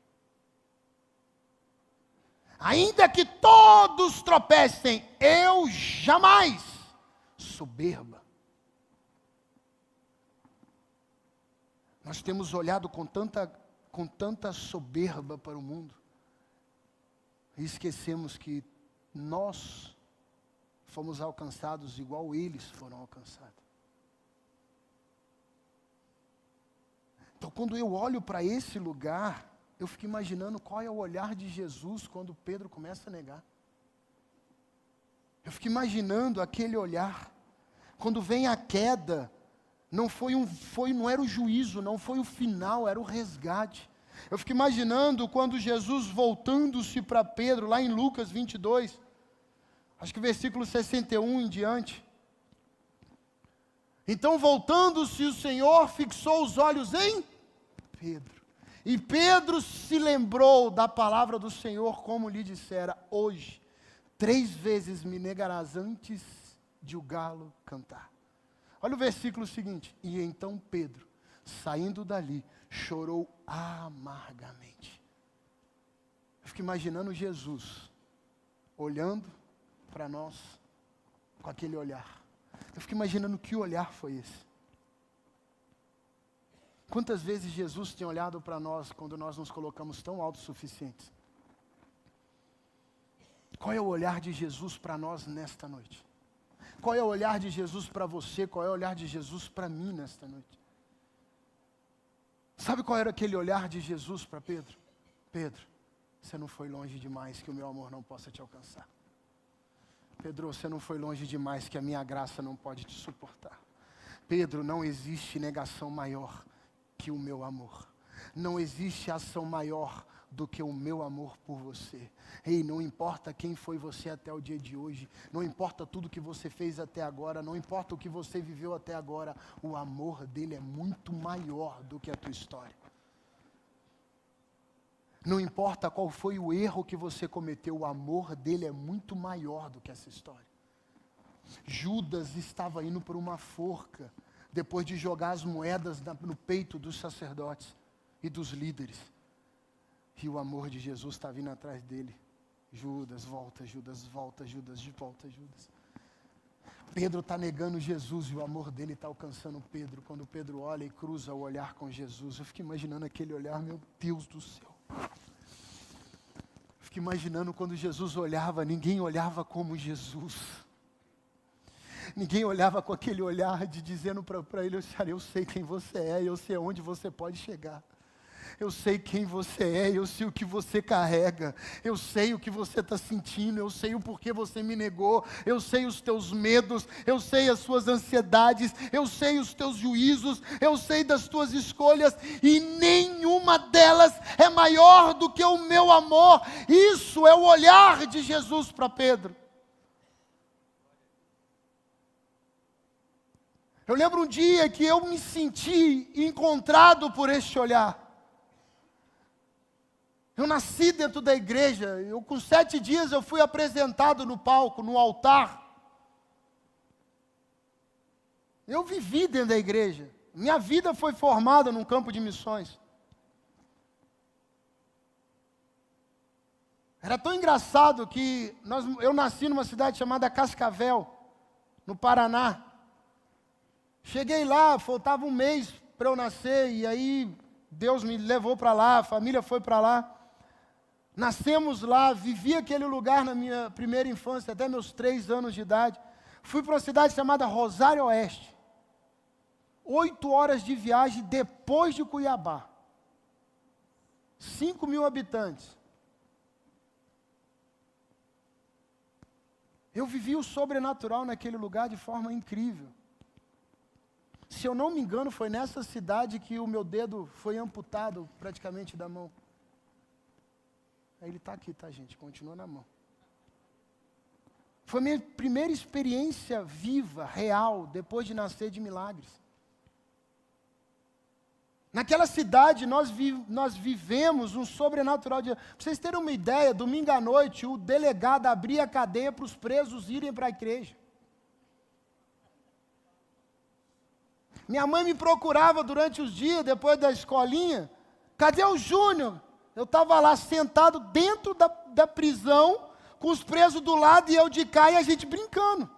Ainda que todos tropecem, eu jamais. Soberba. Nós temos olhado com tanta soberba para o mundo e esquecemos que nós fomos alcançados igual eles foram alcançados. Então, quando eu olho para esse lugar, eu fico imaginando qual é o olhar de Jesus quando Pedro começa a negar. Eu fico imaginando aquele olhar, quando vem a queda. Não era o juízo, não foi o final, era o resgate. Eu fico imaginando quando Jesus voltando-se para Pedro, lá em Lucas 22, acho que versículo 61 em diante. Então voltando-se o Senhor, fixou os olhos em Pedro. E Pedro se lembrou da palavra do Senhor, como lhe dissera, hoje, 3 vezes me negarás antes de o galo cantar. Olha o versículo seguinte. E então Pedro, saindo dali, chorou amargamente. Eu fico imaginando Jesus, olhando para nós, com aquele olhar. Eu fico imaginando que olhar foi esse. Quantas vezes Jesus tem olhado para nós, quando nós nos colocamos tão autossuficientes? Qual é o olhar de Jesus para nós nesta noite? Qual é o olhar de Jesus para você? Qual é o olhar de Jesus para mim nesta noite? Sabe qual era aquele olhar de Jesus para Pedro? Pedro, você não foi longe demais que o meu amor não possa te alcançar. Pedro, você não foi longe demais que a minha graça não pode te suportar. Pedro, não existe negação maior que o meu amor. Não existe ação maior do que o meu amor por você. Ei, não importa quem foi você até o dia de hoje, não importa tudo que você fez até agora, não importa o que você viveu até agora, o amor dele é muito maior do que a tua história. Não importa qual foi o erro que você cometeu, o amor dele é muito maior do que essa história. Judas estava indo por uma forca, depois de jogar as moedas no peito dos sacerdotes e dos líderes. E o amor de Jesus está vindo atrás dele. Judas, volta, Judas, volta, Judas, de volta, Judas. Pedro está negando Jesus e o amor dele está alcançando Pedro. Quando Pedro olha e cruza o olhar com Jesus, eu fico imaginando aquele olhar, meu Deus do céu. Fico imaginando quando Jesus olhava, ninguém olhava como Jesus. Ninguém olhava com aquele olhar de dizendo para ele, eu sei quem você é, eu sei aonde você pode chegar. Eu sei quem você é, eu sei o que você carrega, eu sei o que você está sentindo, eu sei o porquê você me negou, eu sei os teus medos, eu sei as suas ansiedades, eu sei os teus juízos, eu sei das tuas escolhas, e nenhuma delas é maior do que o meu amor. Isso é o olhar de Jesus para Pedro. Eu lembro um dia que eu me senti encontrado por este olhar. Eu nasci dentro da igreja, com 7 dias eu fui apresentado no palco, no altar. Eu vivi dentro da igreja. Minha vida foi formada num campo de missões. Era tão engraçado que eu nasci numa cidade chamada Cascavel, no Paraná. Cheguei lá, faltava um mês para eu nascer, e aí Deus me levou para lá, a família foi para lá. Nascemos lá, vivi aquele lugar na minha primeira infância, até meus 3 anos de idade. Fui para uma cidade chamada Rosário Oeste. 8 horas de viagem depois de Cuiabá. 5.000 habitantes. Eu vivi o sobrenatural naquele lugar de forma incrível. Se eu não me engano, foi nessa cidade que o meu dedo foi amputado praticamente da mão. Aí ele está aqui, tá, gente? Continua na mão. Foi minha primeira experiência viva, real, depois de nascer de milagres. Naquela cidade, nós vivemos um sobrenatural. Para vocês terem uma ideia, domingo à noite, o delegado abria a cadeia para os presos irem para a igreja. Minha mãe me procurava durante os dias, depois da escolinha. Cadê o Júnior? Eu estava lá sentado dentro da prisão, com os presos do lado e eu de cá e a gente brincando.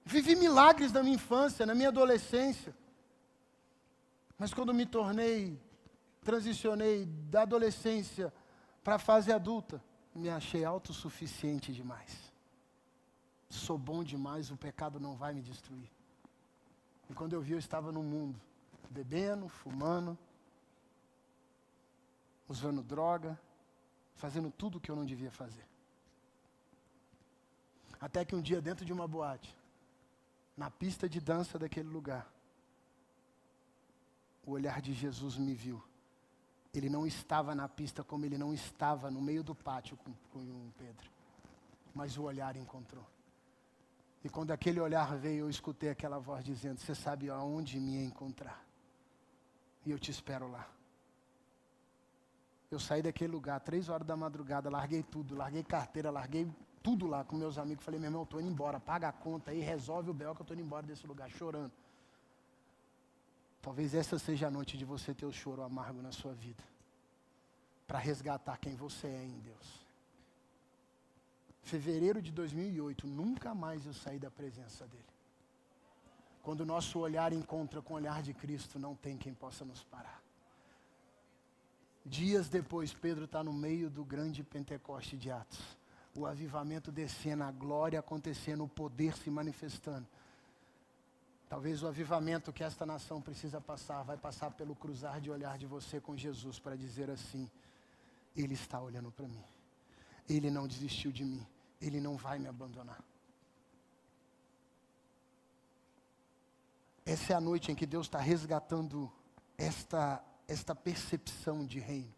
Vivi milagres na minha infância, na minha adolescência. Mas quando me transicionei da adolescência para a fase adulta, me achei autossuficiente demais. Sou bom demais, o pecado não vai me destruir. E quando eu vi, eu estava no mundo, bebendo, fumando, usando droga, fazendo tudo o que eu não devia fazer. Até que um dia, dentro de uma boate, na pista de dança daquele lugar, o olhar de Jesus me viu. Ele não estava na pista como ele não estava no meio do pátio com o Pedro. Mas o olhar encontrou. E quando aquele olhar veio, eu escutei aquela voz dizendo, você sabe aonde me encontrar. E eu te espero lá. Eu saí daquele lugar, 3 horas da madrugada, larguei tudo, larguei carteira, larguei tudo lá com meus amigos. Falei, meu irmão, eu estou indo embora, paga a conta aí, resolve o B.O. que eu estou indo embora desse lugar, chorando. Talvez essa seja a noite de você ter o choro amargo na sua vida. Para resgatar quem você é em Deus. Fevereiro de 2008, nunca mais eu saí da presença dele. Quando o nosso olhar encontra com o olhar de Cristo, não tem quem possa nos parar. Dias depois, Pedro está no meio do grande Pentecoste de Atos. O avivamento descendo, a glória acontecendo, o poder se manifestando. Talvez o avivamento que esta nação precisa passar, vai passar pelo cruzar de olhar de você com Jesus, para dizer assim, Ele está olhando para mim. Ele não desistiu de mim. Ele não vai me abandonar. Essa é a noite em que Deus está resgatando esta percepção de reino.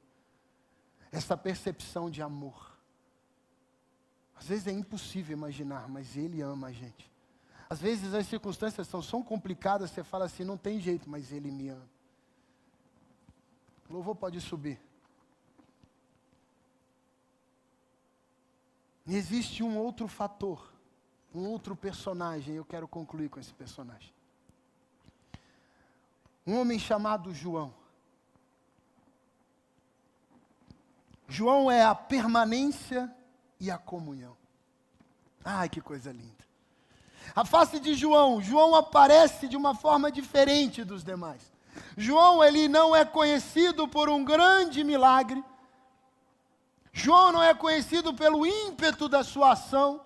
Esta percepção de amor. Às vezes é impossível imaginar, mas Ele ama a gente. Às vezes as circunstâncias são complicadas, você fala assim, não tem jeito, mas Ele me ama. O louvor pode subir. E existe um outro fator, um outro personagem, eu quero concluir com esse personagem. Um homem chamado João. João é a permanência e a comunhão. Ai, que coisa linda. A face de João. João aparece de uma forma diferente dos demais. João, ele não é conhecido por um grande milagre. João não é conhecido pelo ímpeto da sua ação.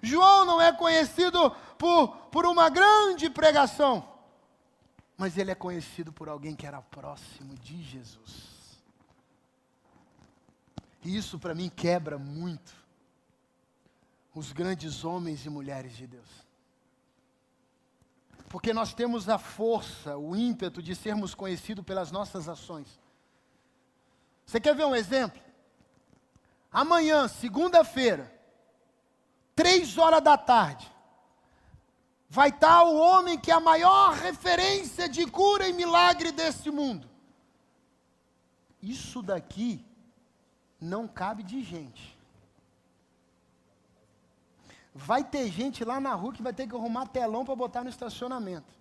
João não é conhecido por uma grande pregação. Mas ele é conhecido por alguém que era próximo de Jesus. E isso para mim quebra muito os grandes homens e mulheres de Deus. Porque nós temos a força, o ímpeto de sermos conhecidos pelas nossas ações. Você quer ver um exemplo? Amanhã, segunda-feira, 3 horas da tarde, vai estar o homem que é a maior referência de cura e milagre desse mundo. Isso daqui não cabe de gente. Vai ter gente lá na rua que vai ter que arrumar telão para botar no estacionamento.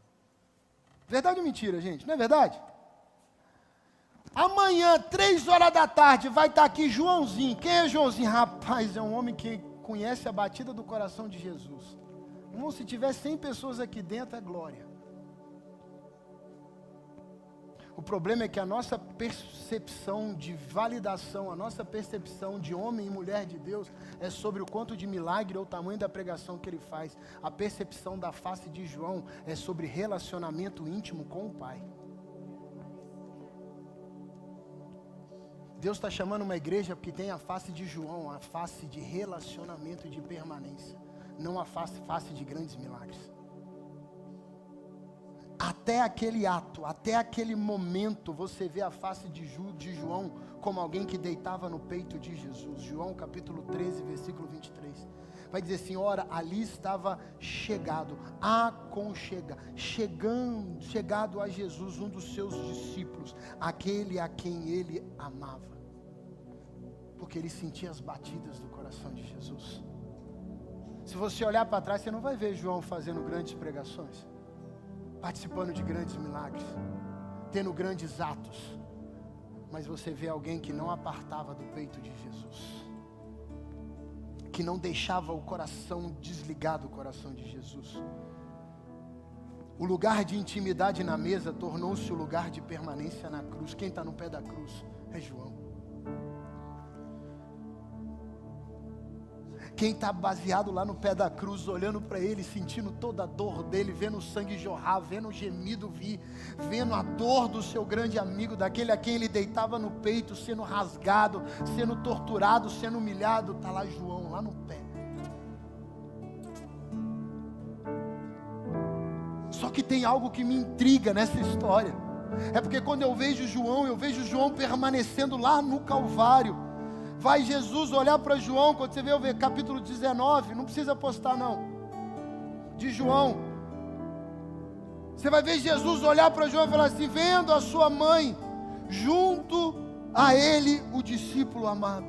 Verdade ou mentira, gente? Não é verdade? Amanhã, 3 horas da tarde, vai estar aqui Joãozinho. Quem é Joãozinho? Rapaz, é um homem que conhece a batida do coração de Jesus. Irmão, se tiver 100 pessoas aqui dentro, é glória. O problema é que a nossa percepção de validação, a nossa percepção de homem e mulher de Deus é sobre o quanto de milagre ou o tamanho da pregação que ele faz. A percepção da face de João é sobre relacionamento íntimo com o Pai. Deus está chamando uma igreja que tem a face de João, a face de relacionamento e de permanência, não a face de grandes milagres. Até aquele ato, até aquele momento, você vê a face de João como alguém que deitava no peito de Jesus. João capítulo 13, versículo 23. Vai dizer assim, ora, ali estava chegado a Jesus, um dos seus discípulos, aquele a quem ele amava. Porque ele sentia as batidas do coração de Jesus. Se você olhar para trás, você não vai ver João fazendo grandes pregações, participando de grandes milagres, tendo grandes atos, mas você vê alguém que não apartava do peito de Jesus, que não deixava o coração desligado do coração de Jesus. O lugar de intimidade na mesa tornou-se o lugar de permanência na cruz. Quem está no pé da cruz é João. Quem está baseado lá no pé da cruz, olhando para ele, sentindo toda a dor dele, vendo o sangue jorrar, vendo o gemido vir, vendo a dor do seu grande amigo, daquele a quem ele deitava no peito, sendo rasgado, sendo torturado, sendo humilhado, está lá João, lá no pé. Só que tem algo que me intriga nessa história, é porque quando eu vejo João permanecendo lá no Calvário. Vai Jesus olhar para João, quando você vê o capítulo 19, não precisa postar não, de João. Você vai ver Jesus olhar para João e falar assim, vendo a sua mãe, junto a ele o discípulo amado.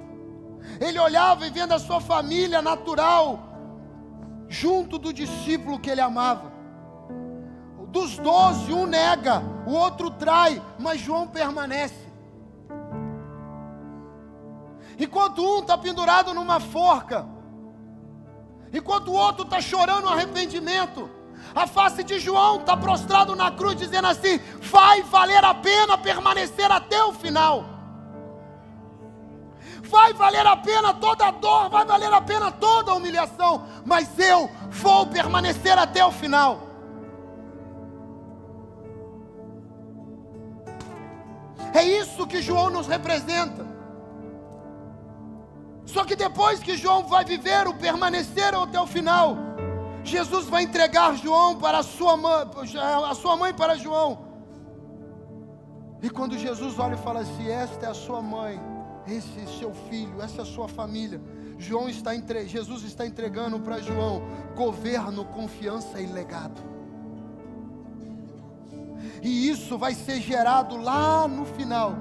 Ele olhava e vendo a sua família natural, junto do discípulo que ele amava. Dos 12, um nega, o outro trai, mas João permanece. Enquanto um está pendurado numa forca, enquanto o outro está chorando arrependimento, a face de João está prostrado na cruz, dizendo assim, vai valer a pena permanecer até o final. Vai valer a pena toda a dor, vai valer a pena toda a humilhação, mas eu vou permanecer até o final. É isso que João nos representa. Só que depois que João vai viver o permanecer até o final, Jesus vai entregar João para a sua mãe para João. E quando Jesus olha e fala assim, esta é a sua mãe, esse é seu filho, essa é a sua família, Jesus está entregando para João governo, confiança e legado. E isso vai ser gerado lá no final,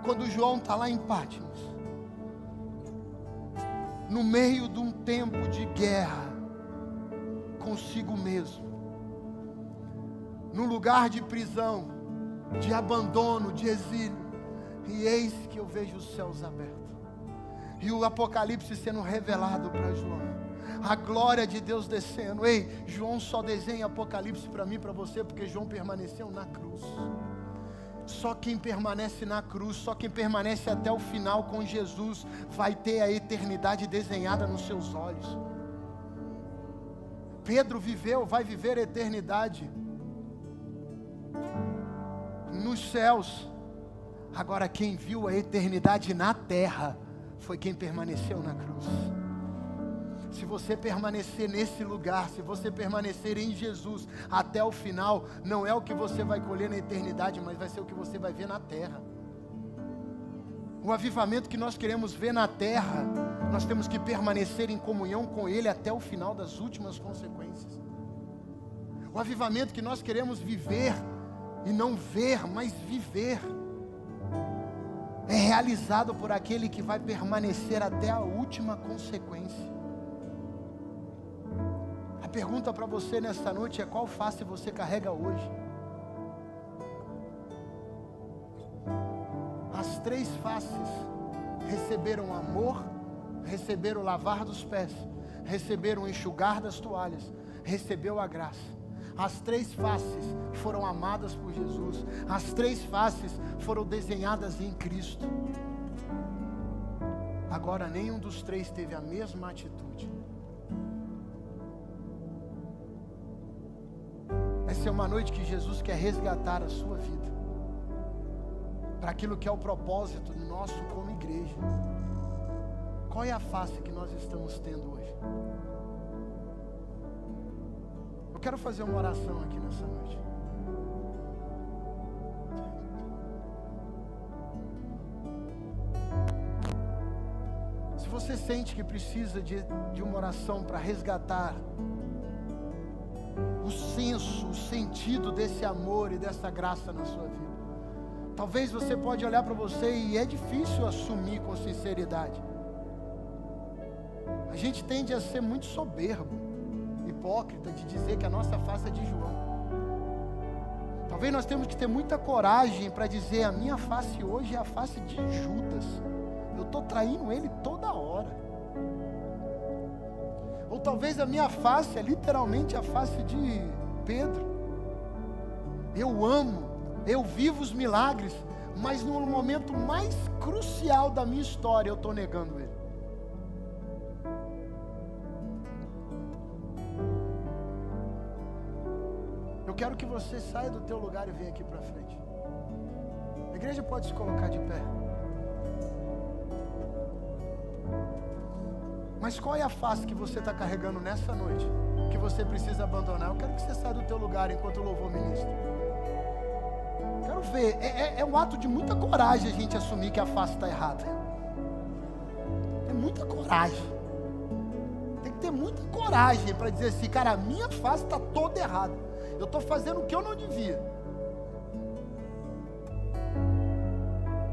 quando João está lá em Patmos, no meio de um tempo de guerra consigo mesmo, no lugar de prisão, de abandono, de exílio. E eis que eu vejo os céus abertos. E o Apocalipse sendo revelado para João. A glória de Deus descendo. Ei, João só desenha Apocalipse para mim e para você, porque João permaneceu na cruz. Só quem permanece na cruz, só quem permanece até o final com Jesus, vai ter a eternidade desenhada nos seus olhos. Pedro vai viver a eternidade nos céus. Agora quem viu a eternidade na terra, foi quem permaneceu na cruz. Se você permanecer nesse lugar, se você permanecer em Jesus até o final, não é o que você vai colher na eternidade, mas vai ser o que você vai ver na terra. O avivamento que nós queremos ver na terra, nós temos que permanecer em comunhão com Ele até o final das últimas consequências. O avivamento que nós queremos viver, e não ver, mas viver, é realizado por aquele que vai permanecer até a última consequência. A pergunta para você nesta noite é: qual face você carrega hoje? As três faces receberam amor, receberam lavar dos pés, receberam enxugar das toalhas, recebeu a graça. As três faces foram amadas por Jesus. As três faces foram desenhadas em Cristo. Agora nenhum dos três teve a mesma atitude. Essa é uma noite que Jesus quer resgatar a sua vida, para aquilo que é o propósito nosso como igreja. Qual é a face que nós estamos tendo hoje? Eu quero fazer uma oração aqui nessa noite. Se você sente que precisa de uma oração para resgatar o senso, o sentido desse amor e dessa graça na sua vida, talvez você pode olhar para você e é difícil assumir com sinceridade. A gente tende a ser muito soberbo, hipócrita, de dizer que a nossa face é de João. Talvez nós temos que ter muita coragem para dizer: a minha face hoje é a face de Judas. Eu estou traindo ele toda hora. Ou talvez a minha face é literalmente a face de Pedro. Eu amo, eu vivo os milagres, mas no momento mais crucial da minha história eu estou negando ele. Eu quero que você saia do teu lugar e venha aqui para frente. A igreja pode se colocar de pé. Mas qual é a face que você está carregando nessa noite, que você precisa abandonar? Eu quero que você saia do teu lugar enquanto o louvor ministra. Quero ver, é um ato de muita coragem a gente assumir que a face está errada. É muita coragem. Tem que ter muita coragem para dizer assim: cara, a minha face está toda errada. Eu estou fazendo o que eu não devia.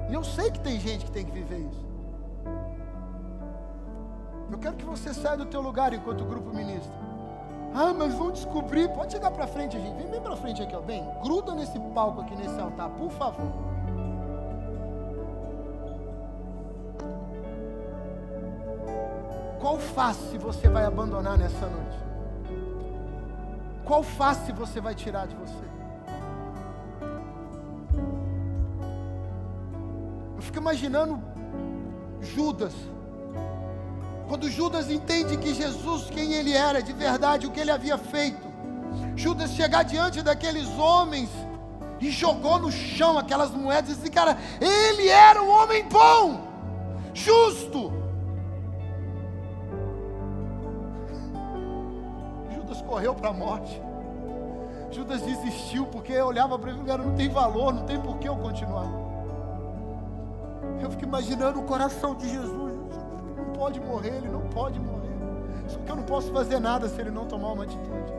E eu sei que tem gente que tem que viver isso. Eu quero que você saia do teu lugar enquanto o grupo ministra. Ah, mas vão descobrir. Pode chegar para frente, gente. Vem bem para frente aqui, ó. Bem, gruda nesse palco aqui, nesse altar, por favor. Qual face você vai abandonar nessa noite? Qual face você vai tirar de você? Eu fico imaginando Judas. Quando Judas entende que Jesus, quem ele era de verdade, o que ele havia feito, Judas chegar diante daqueles homens e jogou no chão aquelas moedas e disse: cara, ele era um homem bom, justo. Judas correu para a morte. Judas desistiu porque olhava para ele e falava: não tem valor, não tem por que eu continuar. Eu fico imaginando o coração de Jesus. Pode morrer, ele não pode morrer. Só que eu não posso fazer nada se ele não tomar uma atitude.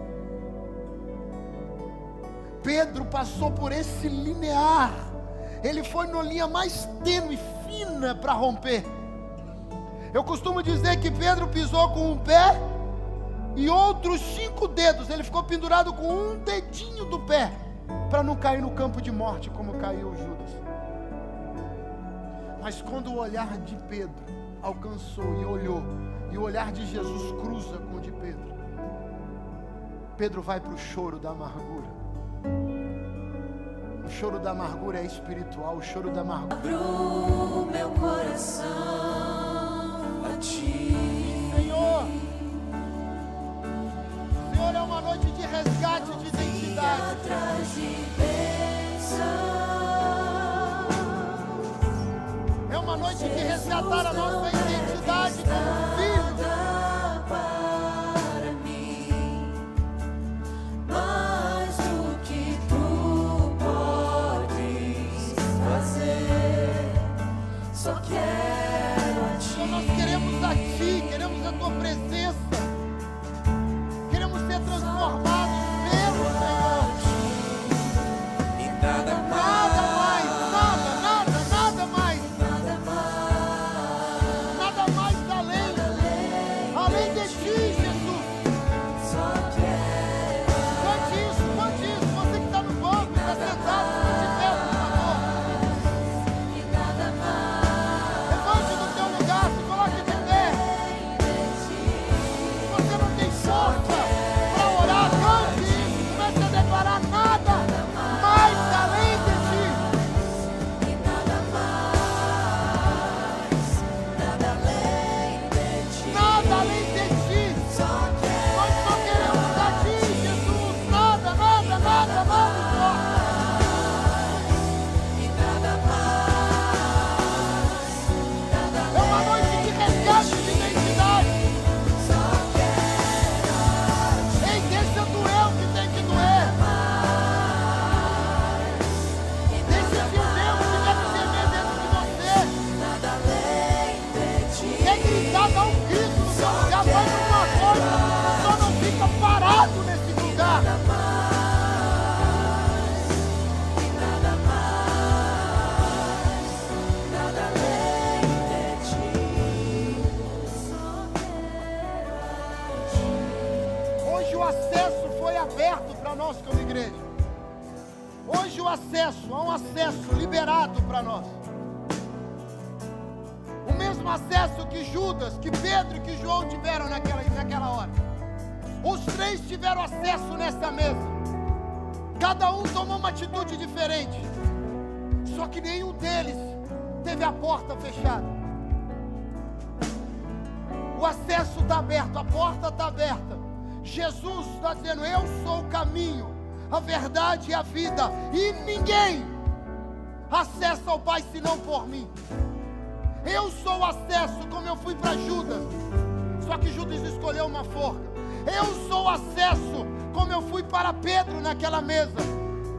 Pedro passou por esse linear. Ele foi na linha mais tênue, fina para romper. Eu costumo dizer que Pedro pisou com um pé e outros 5 dedos. Ele ficou pendurado com um dedinho do pé. para não cair no campo de morte como caiu Judas. Mas quando o olhar de Pedro alcançou e olhou, e o olhar de Jesus cruza com o de Pedro, Pedro vai para o choro da amargura. O choro da amargura é espiritual, o choro da amargura. Abro meu coração a ti, Senhor, Senhor, é uma noite de resgate de identidade. atrás de bênção. É uma noite de resgatar a nossa identidade como filho. Nada para mim, mais do que tu podes fazer. Só quero a Então nós ti. queremos a Ti, queremos a Tua presença. Queremos ser transformados pelo Senhor. E nada Nada mais, nada, nada, nada mais. nada mais, Nada mais além de Ti, Jesus. só quero. Cante isso, você que está no banco, está sentado, fica de pé, por favor. E nada mais Levante do teu lugar, se coloque de pé. Se você não tem força para orar, cante isso, comece a declarar nada mais além de Ti. e nada mais, nada além de ti. Nada além de Ti. Só quero. Nós só queremos a Ti, Jesus. Nada, nada, nada, nada importa. E nada mais, nada É uma noite de resgate de identidade. só quero Ei, deixa doer o que tem que doer. e Deixa que o Deus tiver que temer dentro de você. nada além de ti. Quer gritar, dá um grito no seu lugar, faz alguma coisa. Só não fica parado nesse lugar. E nada mais, nada além de ti. Só quero a ti. Hoje o acesso foi aberto para nós como igreja. Hoje há um acesso liberado para nós. O mesmo acesso que Judas, que Pedro e que João tiveram naquela hora. Os três tiveram acesso nessa mesa. Cada um tomou uma atitude diferente. Só que nenhum deles teve a porta fechada. O acesso está aberto, a porta está aberta. Jesus está dizendo: eu sou o caminho, a verdade e a vida, e ninguém acessa ao Pai senão por mim. Eu sou o acesso, como eu fui para Judas, só que Judas escolheu uma forca. Eu sou o acesso, como eu fui para Pedro naquela mesa,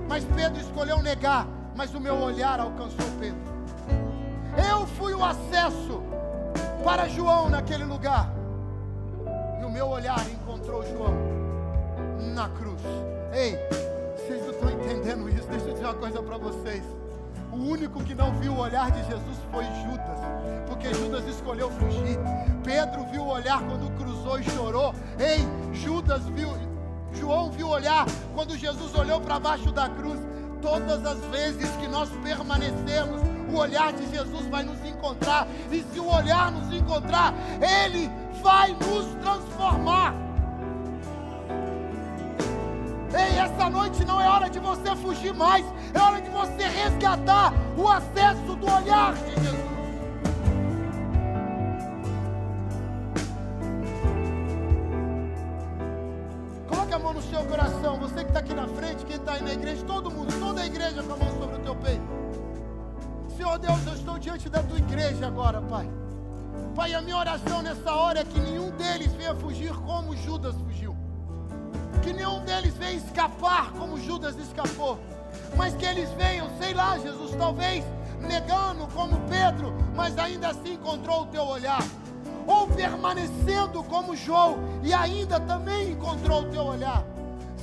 mas Pedro escolheu negar, mas o meu olhar alcançou Pedro. Eu fui o acesso para João naquele lugar, e o meu olhar encontrou João na cruz. Ei, vocês não estão entendendo isso? Deixa eu dizer uma coisa para vocês. O único que não viu o olhar de Jesus foi Judas, porque Judas escolheu fugir. Pedro viu o olhar quando cruzou e chorou. Ei, João viu o olhar quando Jesus olhou para baixo da cruz. Todas as vezes que nós permanecermos, o olhar de Jesus vai nos encontrar. E se o olhar nos encontrar, Ele vai nos transformar. Ei, essa noite não é hora de você fugir mais, é hora de você resgatar o acesso do olhar de Jesus. Coloque a mão no seu coração, você que está aqui na frente, quem está aí na igreja, todo mundo, toda a igreja com a mão sobre o teu peito. Senhor Deus, eu estou diante da tua igreja agora, Pai. Pai, a minha oração nessa hora é que nenhum deles venha fugir como Judas fugiu. Que nenhum deles venha escapar como Judas escapou. Mas que eles venham, sei lá, Jesus, talvez negando como Pedro, mas ainda assim encontrou o teu olhar. Ou permanecendo como João e ainda também encontrou o teu olhar.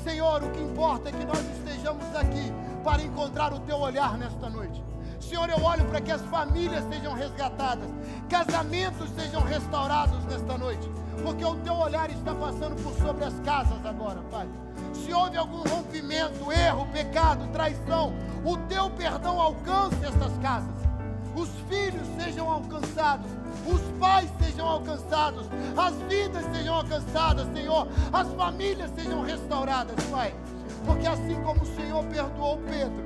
Senhor, o que importa é que nós estejamos aqui para encontrar o teu olhar nesta noite. Senhor, eu olho para que as famílias sejam resgatadas, casamentos sejam restaurados nesta noite, porque o teu olhar está passando por sobre as casas agora, Pai. Se houve algum rompimento, erro, pecado, traição, o teu perdão alcance estas casas. Os filhos sejam alcançados, os pais sejam alcançados, as vidas sejam alcançadas, Senhor, as famílias sejam restauradas, Pai. Porque assim como o Senhor perdoou Pedro,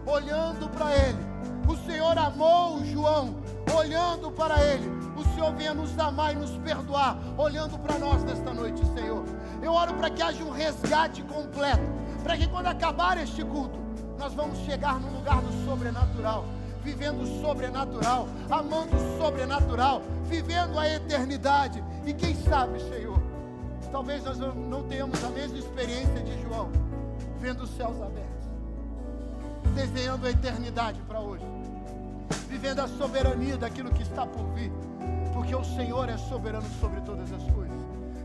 olhando para ele, o Senhor amou João, olhando para ele, o Senhor venha nos amar e nos perdoar, olhando para nós nesta noite, Senhor. Eu oro para que haja um resgate completo, para que quando acabar este culto, nós vamos chegar no lugar do sobrenatural, vivendo o sobrenatural, amando o sobrenatural, vivendo a eternidade. E quem sabe, Senhor, talvez nós não tenhamos a mesma experiência de João, vendo os céus abertos, desenhando a eternidade para hoje, vivendo a soberania daquilo que está por vir, porque o Senhor é soberano sobre todas as coisas.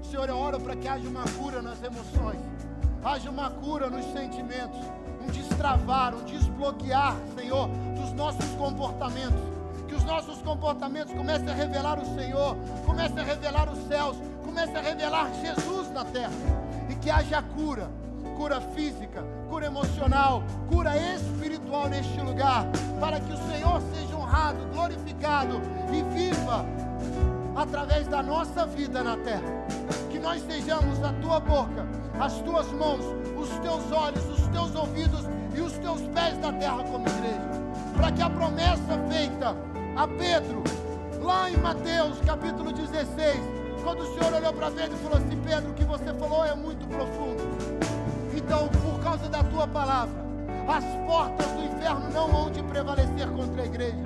Senhor, eu oro para que haja uma cura nas emoções, haja uma cura nos sentimentos, um destravar, um desbloquear, Senhor, dos nossos comportamentos, que os nossos comportamentos comecem a revelar o Senhor, comecem a revelar os céus, comecem a revelar Jesus na terra, e que haja cura, cura física, cura emocional, cura espiritual neste lugar, para que o Senhor seja honrado, glorificado e viva através da nossa vida na terra. Que nós sejamos a tua boca, as tuas mãos, os teus olhos, os teus ouvidos e os teus pés na terra como igreja, para que a promessa feita a Pedro, lá em Mateus capítulo 16, quando o Senhor olhou para Pedro e falou assim: Pedro, o que você falou é muito profundo. Então, por causa da tua palavra, as portas do inferno não hão de prevalecer contra a igreja,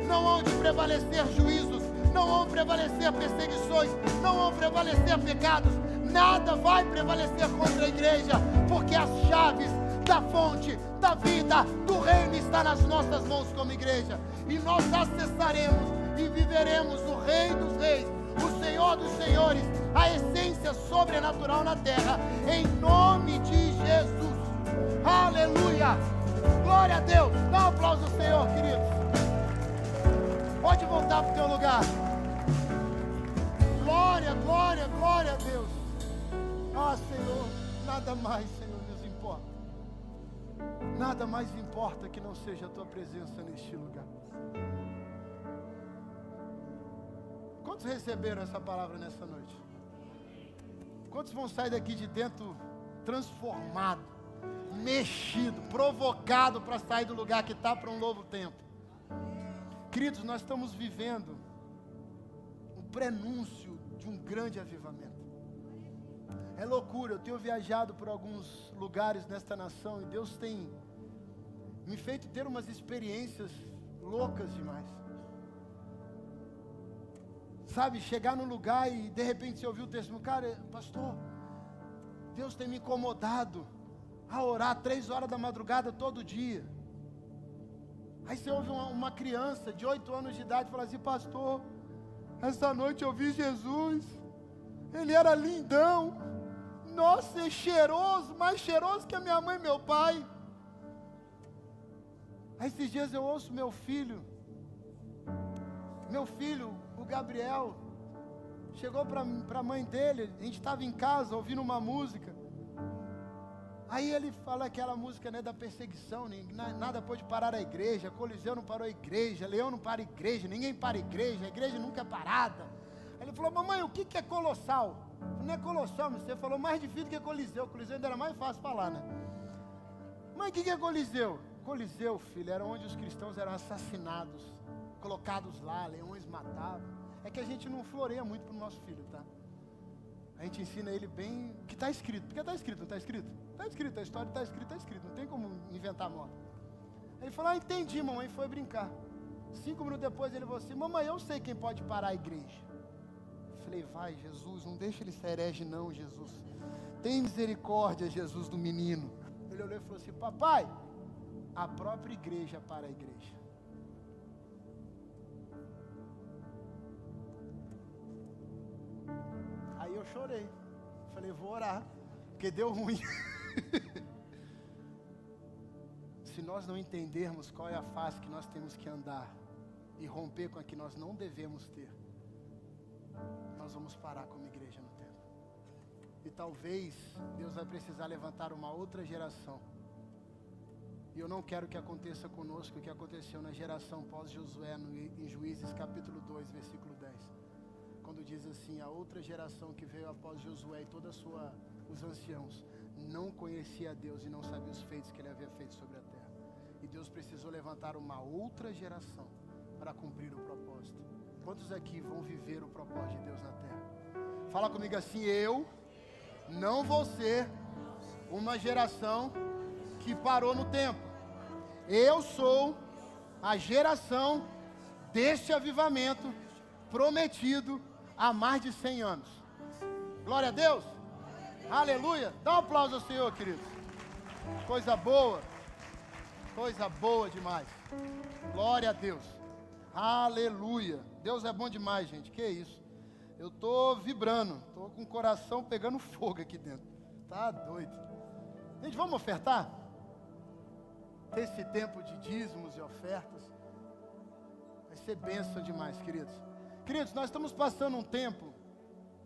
não hão de prevalecer juízos, não vão prevalecer perseguições, não vão prevalecer pecados, nada vai prevalecer contra a igreja, porque as chaves da fonte, da vida, do reino está nas nossas mãos como igreja, e nós acessaremos e viveremos o Rei dos Reis, o Senhor dos Senhores, a essência sobrenatural na terra, em nome de Jesus. Aleluia! Glória a Deus! Dá um aplauso ao Senhor, queridos. Pode voltar para o teu lugar. Glória, glória, glória a Deus. Ah, Senhor, nada mais, Senhor, nos importa. Nada mais importa que não seja a tua presença neste lugar. Quantos receberam essa palavra nessa noite? Quantos vão sair daqui de dentro transformado, mexido, provocado para sair do lugar que está para um novo tempo? Queridos, nós estamos vivendo um prenúncio de um grande avivamento. É loucura, eu tenho viajado por alguns lugares nesta nação e Deus tem me feito ter umas experiências loucas demais. Sabe, chegar num lugar e de repente você ouviu o testemunho: cara, pastor, Deus tem me incomodado a orar 3 horas da madrugada todo dia. Aí você ouve uma criança de 8 anos de idade falar assim: pastor, essa noite eu vi Jesus, ele era lindão, nossa, é cheiroso, mais cheiroso que a minha mãe e meu pai. Aí esses dias eu ouço meu filho, o Gabriel, chegou para a mãe dele, a gente estava em casa ouvindo uma música. Aí ele fala aquela música, né, da perseguição, nada pode parar a igreja, Coliseu não parou a igreja, Leão não para a igreja, ninguém para a igreja nunca é parada. Aí ele falou: mamãe, o que é colossal? Não é colossal, mas você falou mais difícil que Coliseu ainda era mais fácil falar, né? Mãe, o que é Coliseu? Coliseu, filho, era onde os cristãos eram assassinados, colocados lá, leões matavam. É que a gente não floreia muito para o nosso filho, tá? A gente ensina ele bem o que está escrito. Porque está escrito, não está escrito? Está escrito, a história está escrito. Não tem como inventar moda. Ele falou: ah, entendi, mamãe, foi brincar. 5 minutos depois ele falou assim: mamãe, eu sei quem pode parar a igreja. Eu falei: vai, Jesus, não deixa ele ser herege não, Jesus. Tem misericórdia, Jesus, do menino. Ele olhou e falou assim: papai, a própria igreja para a igreja. Aí eu chorei, falei: vou orar, porque deu ruim. se nós não entendermos qual é a face que nós temos que andar e romper com a que nós não devemos ter, nós vamos parar como igreja no tempo. E talvez Deus vai precisar levantar uma outra geração. E eu não quero que aconteça conosco o que aconteceu na geração pós-Josué, em Juízes capítulo 2, versículo 10. Quando diz assim, a outra geração que veio após Josué e todos os anciãos, não conhecia a Deus e não sabia os feitos que ele havia feito sobre a terra. E Deus precisou levantar uma outra geração para cumprir o propósito. Quantos aqui vão viver o propósito de Deus na terra? Fala comigo assim, eu não vou ser uma geração que parou no tempo. Eu sou a geração deste avivamento prometido há mais de 100 anos. Glória a Deus. Aleluia. Dá um aplauso ao Senhor, queridos. Coisa boa demais. Glória a Deus. Aleluia. Deus é bom demais, gente. Que isso? Eu tô vibrando, tô com o coração pegando fogo aqui dentro. Tá doido. Gente, vamos ofertar? Esse tempo de dízimos e ofertas vai ser bênção demais, queridos. Queridos, nós estamos passando um tempo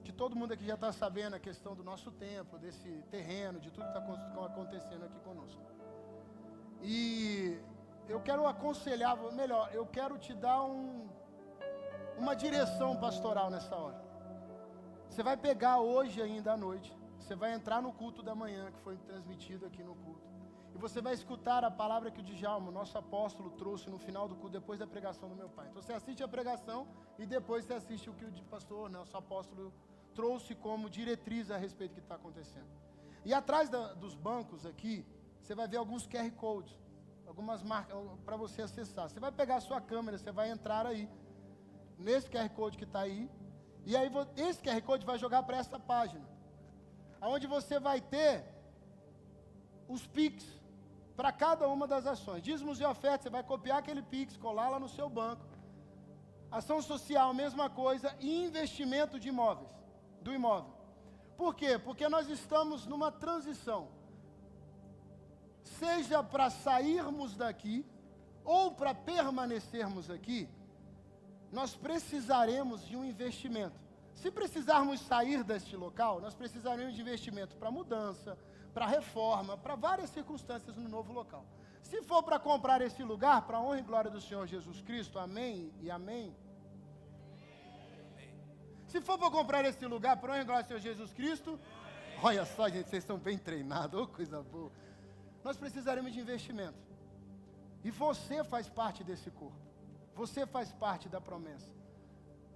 que todo mundo aqui já está sabendo a questão do nosso templo, desse terreno, de tudo que está acontecendo aqui conosco. E eu quero aconselhar, melhor, eu quero te dar uma direção pastoral nessa hora. Você vai pegar hoje ainda à noite, você vai entrar no culto da manhã, que foi transmitido aqui no culto. E você vai escutar a palavra que o Djalma, nosso apóstolo, trouxe no final do culto, depois da pregação do meu pai. Então você assiste a pregação e depois você assiste o que o pastor, nosso apóstolo, trouxe como diretriz a respeito do que está acontecendo. E atrás dos bancos aqui, você vai ver alguns QR Codes, algumas marcas para você acessar. Você vai pegar a sua câmera, você vai entrar aí, nesse QR Code que está aí, e aí esse QR Code vai jogar para essa página, onde você vai ter os Pix para cada uma das ações. Dízimos e ofertas, você vai copiar aquele Pix, colar lá no seu banco. Ação social, mesma coisa, e investimento de imóveis, do imóvel. Por quê? Porque nós estamos numa transição. Seja para sairmos daqui, ou para permanecermos aqui, nós precisaremos de um investimento. Se precisarmos sair deste local, nós precisaremos de investimento para mudança, para reforma, para várias circunstâncias no novo local. Se for para comprar esse lugar, para a honra e glória do Senhor Jesus Cristo, amém e amém. Se for para comprar esse lugar, para a honra e glória do Senhor Jesus Cristo, olha só, gente, vocês estão bem treinados, coisa boa. Nós precisaremos de investimento. E você faz parte desse corpo. Você faz parte da promessa.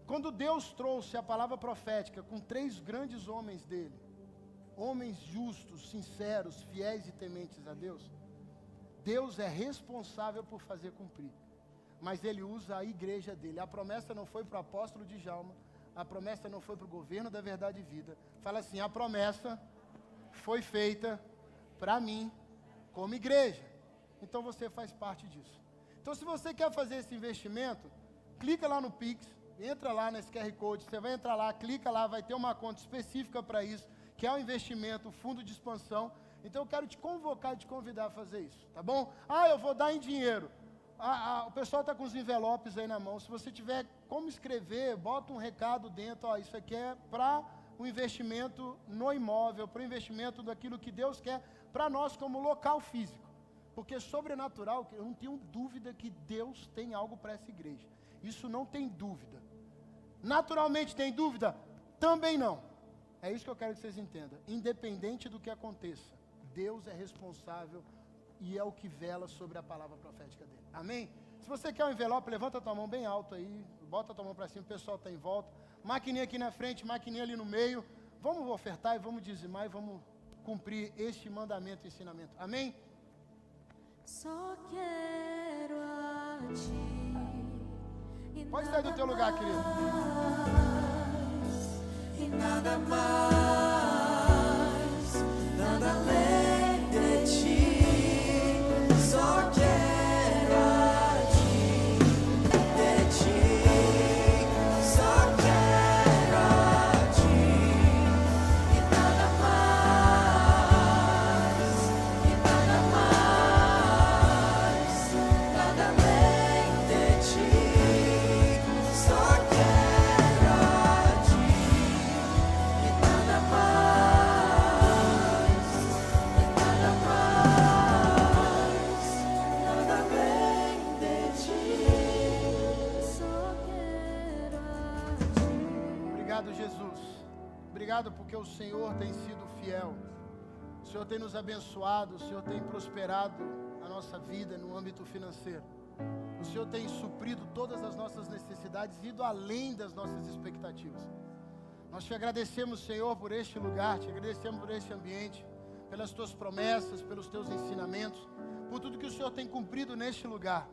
Quando Deus trouxe a palavra profética com 3 grandes homens dele, homens justos, sinceros, fiéis e tementes a Deus, Deus é responsável por fazer cumprir. Mas ele usa a igreja dele. A promessa não foi para o apóstolo Djalma, a promessa não foi para o governo da Verdade e Vida. Fala assim, a promessa foi feita para mim, como igreja. Então você faz parte disso. Então se você quer fazer esse investimento, clica lá no Pix, entra lá nesse QR Code, você vai entrar lá, clica lá, vai ter uma conta específica para isso, que é o investimento, o fundo de expansão. Então eu quero te convocar e te convidar a fazer isso, tá bom? Eu vou dar em dinheiro. O pessoal está com os envelopes aí na mão. Se você tiver como escrever, bota um recado dentro, isso aqui é para o investimento no imóvel, para o investimento daquilo que Deus quer para nós como local físico. Porque sobrenatural, eu não tenho dúvida que Deus tem algo para essa igreja. Isso não tem dúvida. Naturalmente tem dúvida? Também não. É isso que eu quero que vocês entendam. Independente do que aconteça, Deus é responsável e é o que vela sobre a palavra profética dele. Amém? Se você quer um envelope, levanta a tua mão bem alto aí, bota a tua mão para cima, o pessoal está em volta. Maquininha aqui na frente, maquininha ali no meio. Vamos ofertar e vamos dizimar e vamos cumprir este mandamento e ensinamento. Amém? Só quero a ti. E pode sair do teu lugar, querido. E nada mais, nada além de ti. Só quero a ti, de ti. Só quero a ti. E nada mais, e nada mais. Obrigado porque o Senhor tem sido fiel. O Senhor tem nos abençoado, o Senhor tem prosperado a nossa vida no âmbito financeiro. O Senhor tem suprido todas as nossas necessidades, ido além das nossas expectativas. Nós te agradecemos, Senhor, por este lugar, te agradecemos por este ambiente, pelas tuas promessas, pelos teus ensinamentos, por tudo que o Senhor tem cumprido neste lugar.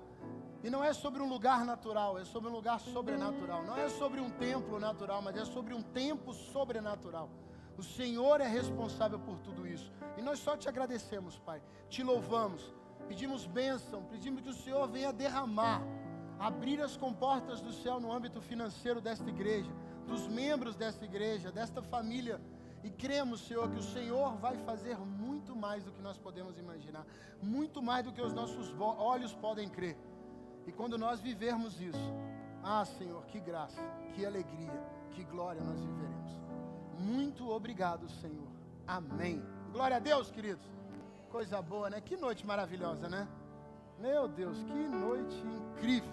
E não é sobre um lugar natural, é sobre um lugar sobrenatural. Não é sobre um templo natural, mas é sobre um tempo sobrenatural. O Senhor é responsável por tudo isso. E nós só te agradecemos, Pai. Te louvamos. Pedimos bênção, pedimos que o Senhor venha derramar, abrir as comportas do céu no âmbito financeiro desta igreja, dos membros desta igreja, desta família. E cremos, Senhor, que o Senhor vai fazer muito mais do que nós podemos imaginar, muito mais do que os nossos olhos podem crer. E quando nós vivermos isso, Senhor, que graça, que alegria, que glória nós viveremos. Muito obrigado, Senhor. Amém. Glória a Deus, queridos. Coisa boa, né? Que noite maravilhosa, né? Meu Deus, que noite incrível.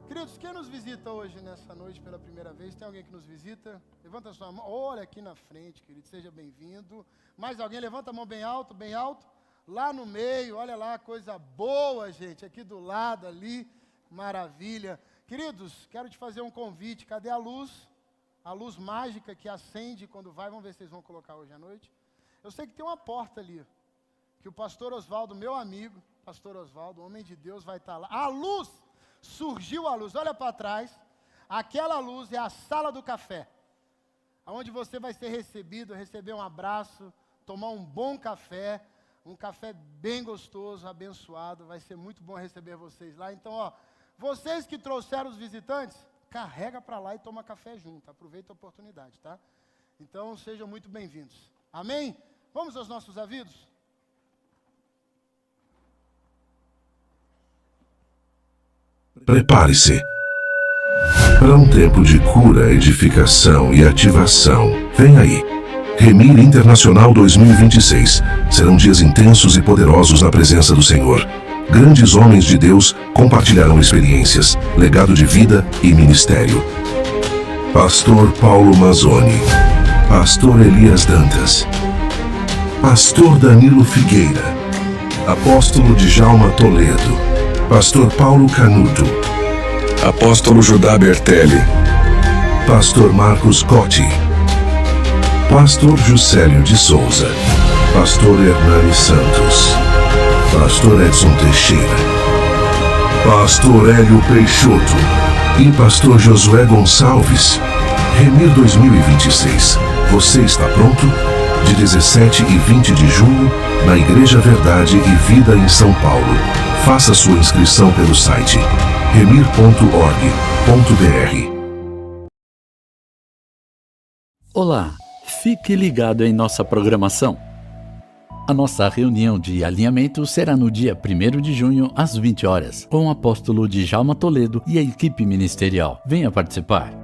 Queridos, quem nos visita hoje, nessa noite, pela primeira vez? Tem alguém que nos visita? Levanta a sua mão. Olha aqui na frente, querido. Seja bem-vindo. Mais alguém? Levanta a mão bem alto, bem alto. Lá no meio, olha lá, coisa boa, gente. Aqui do lado, ali. Maravilha. Queridos, quero te fazer um convite. Cadê a luz? A luz mágica que acende quando vai. Vamos ver se vocês vão colocar hoje à noite. Eu sei que tem uma porta ali, que o pastor Oswaldo, meu amigo, pastor Oswaldo, homem de Deus, vai estar lá. A luz, surgiu a luz, olha para trás. Aquela luz é a sala do café, onde você vai ser recebido, receber um abraço, tomar um bom café, um café bem gostoso, abençoado. Vai ser muito bom receber vocês lá. Então, vocês que trouxeram os visitantes, carrega para lá e toma café junto. Aproveita a oportunidade, tá? Então, sejam muito bem-vindos. Amém? Vamos aos nossos avisos? Prepare-se para um tempo de cura, edificação e ativação. Vem aí. Remir Internacional 2026. Serão dias intensos e poderosos na presença do Senhor. Grandes homens de Deus compartilharão experiências, legado de vida e ministério. Pastor Paulo Mazzoni, Pastor Elias Dantas, Pastor Danilo Figueira, Apóstolo Djalma Toledo, Pastor Paulo Canuto, Apóstolo Judá Bertelli, Pastor Marcos Cotti, Pastor Juscelio de Souza, Pastor Hernani Santos, Pastor Edson Teixeira, Pastor Hélio Peixoto e Pastor Josué Gonçalves. Remir 2026. Você está pronto? De 17 e 20 de junho, na Igreja Verdade e Vida em São Paulo. Faça sua inscrição pelo site remir.org.br. Olá, fique ligado em nossa programação. A nossa reunião de alinhamento será no dia 1º de junho, às 20 horas, com o apóstolo Djalma Toledo e a equipe ministerial. Venha participar.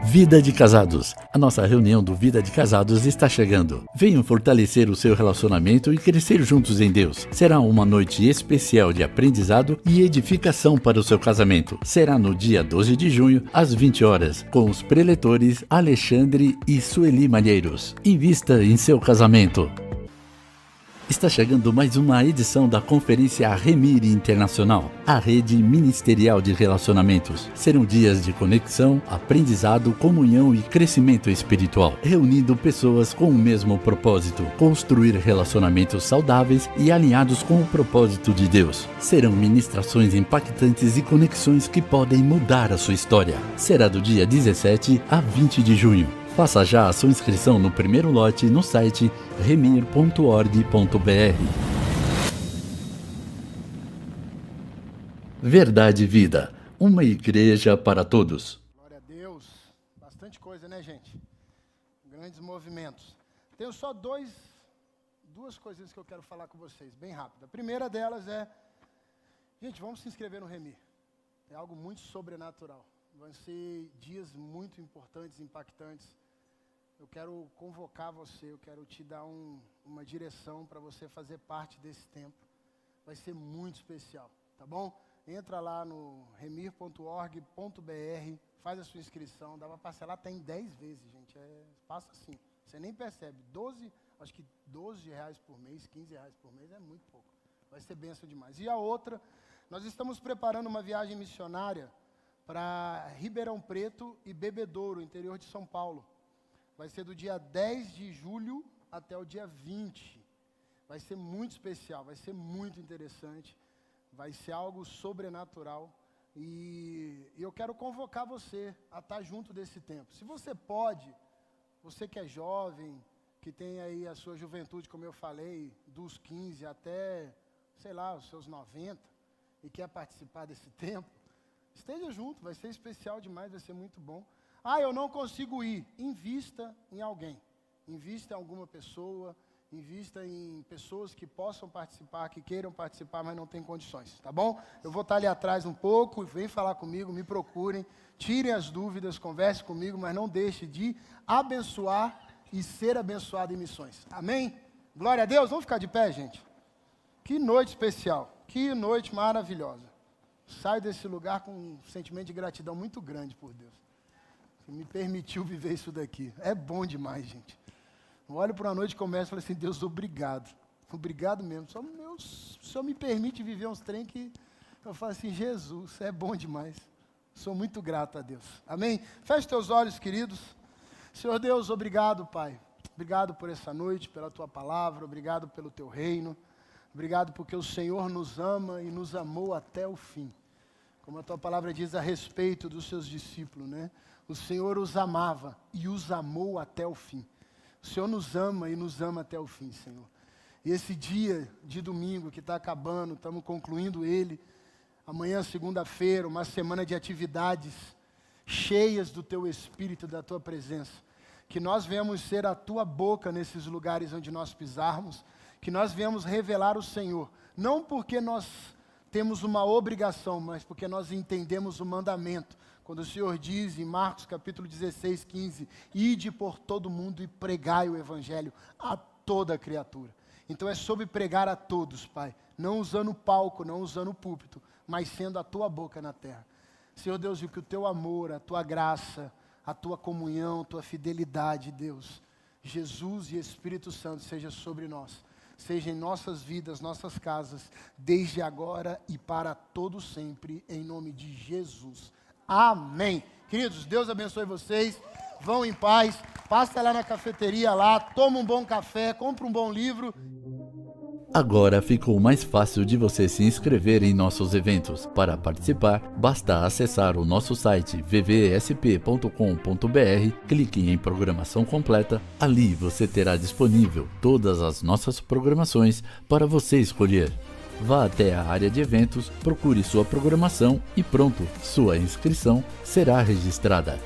Vida de Casados. A nossa reunião do Vida de Casados está chegando. Venham fortalecer o seu relacionamento e crescer juntos em Deus. Será uma noite especial de aprendizado e edificação para o seu casamento. Será no dia 12 de junho, às 20 horas, com os preletores Alexandre e Sueli Malheiros. Invista em seu casamento. Está chegando mais uma edição da Conferência Remir Internacional, a rede ministerial de relacionamentos. Serão dias de conexão, aprendizado, comunhão e crescimento espiritual, reunindo pessoas com o mesmo propósito: construir relacionamentos saudáveis e alinhados com o propósito de Deus. Serão ministrações impactantes e conexões que podem mudar a sua história. Será do dia 17 a 20 de junho. Faça já a sua inscrição no primeiro lote no site remir.org.br. Verdade e Vida, uma igreja para todos. Glória a Deus. Bastante coisa, né, gente? Grandes movimentos. Tenho só duas coisinhas que eu quero falar com vocês, bem rápido. A primeira delas é, gente, vamos se inscrever no Remir. É algo muito sobrenatural. Vão ser dias muito importantes, impactantes. Eu quero convocar você, eu quero te dar uma direção para você fazer parte desse tempo. Vai ser muito especial, tá bom? entra lá no remir.org.br, faz a sua inscrição, dá para parcelar até em 10 vezes, gente. Passa assim, você nem percebe. Acho que R$12 por mês, R$15 por mês é muito pouco. Vai ser bênção demais. E a outra, nós estamos preparando uma viagem missionária para Ribeirão Preto e Bebedouro, interior de São Paulo. Vai ser do dia 10 de julho até o dia 20. Vai ser muito especial, vai ser muito interessante. Vai ser algo sobrenatural. E eu quero convocar você a estar junto desse tempo. Se você pode, você que é jovem, que tem aí a sua juventude, como eu falei, dos 15 até, sei lá, os seus 90, e quer participar desse tempo, esteja junto, vai ser especial demais, vai ser muito bom. Eu não consigo ir. Invista em alguém. Invista em alguma pessoa. Invista em pessoas que possam participar, que queiram participar, mas não têm condições, tá bom? Eu vou estar ali atrás um pouco, vem falar comigo, me procurem, tirem as dúvidas, converse comigo, mas não deixe de abençoar e ser abençoado em missões. Amém? Glória a Deus. Vamos ficar de pé, gente? Que noite especial, que noite maravilhosa. Saio desse lugar com um sentimento de gratidão muito grande por Deus, que me permitiu viver isso daqui. É bom demais, gente. Eu olho para uma noite e começo e falo assim, Deus, obrigado. Obrigado mesmo. O Senhor me permite viver uns trem que eu falo assim, Jesus, é bom demais. Sou muito grato a Deus. Amém? Feche teus olhos, queridos. Senhor Deus, obrigado, Pai. Obrigado por essa noite, pela Tua palavra. Obrigado pelo Teu reino. Obrigado porque o Senhor nos ama e nos amou até o fim. Como a Tua palavra diz a respeito dos Seus discípulos, né? O Senhor os amava e os amou até o fim. O Senhor nos ama e nos ama até o fim, Senhor. E esse dia de domingo que está acabando, estamos concluindo ele. Amanhã, segunda-feira, uma semana de atividades cheias do Teu Espírito, da Tua presença. Que nós venhamos ser a Tua boca nesses lugares onde nós pisarmos. Que nós venhamos revelar o Senhor. Não porque nós temos uma obrigação, mas porque nós entendemos o mandamento. Quando o Senhor diz em Marcos capítulo 16, 15, ide por todo mundo e pregai o Evangelho a toda criatura. Então é sobre pregar a todos, Pai, não usando palco, não usando púlpito, mas sendo a Tua boca na terra. Senhor Deus, e que o Teu amor, a Tua graça, a Tua comunhão, a Tua fidelidade, Deus, Jesus e Espírito Santo seja sobre nós, seja em nossas vidas, nossas casas, desde agora e para todo sempre, em nome de Jesus. Amém. Queridos, Deus abençoe vocês. Vão em paz. Passa lá na cafeteria lá, toma um bom café, compra um bom livro. Agora ficou mais fácil de você se inscrever em nossos eventos. Para participar, basta acessar o nosso site vvsp.com.br, clique em programação completa. Ali você terá disponível todas as nossas programações para você escolher. Vá até a área de eventos, procure sua programação e pronto, sua inscrição será registrada.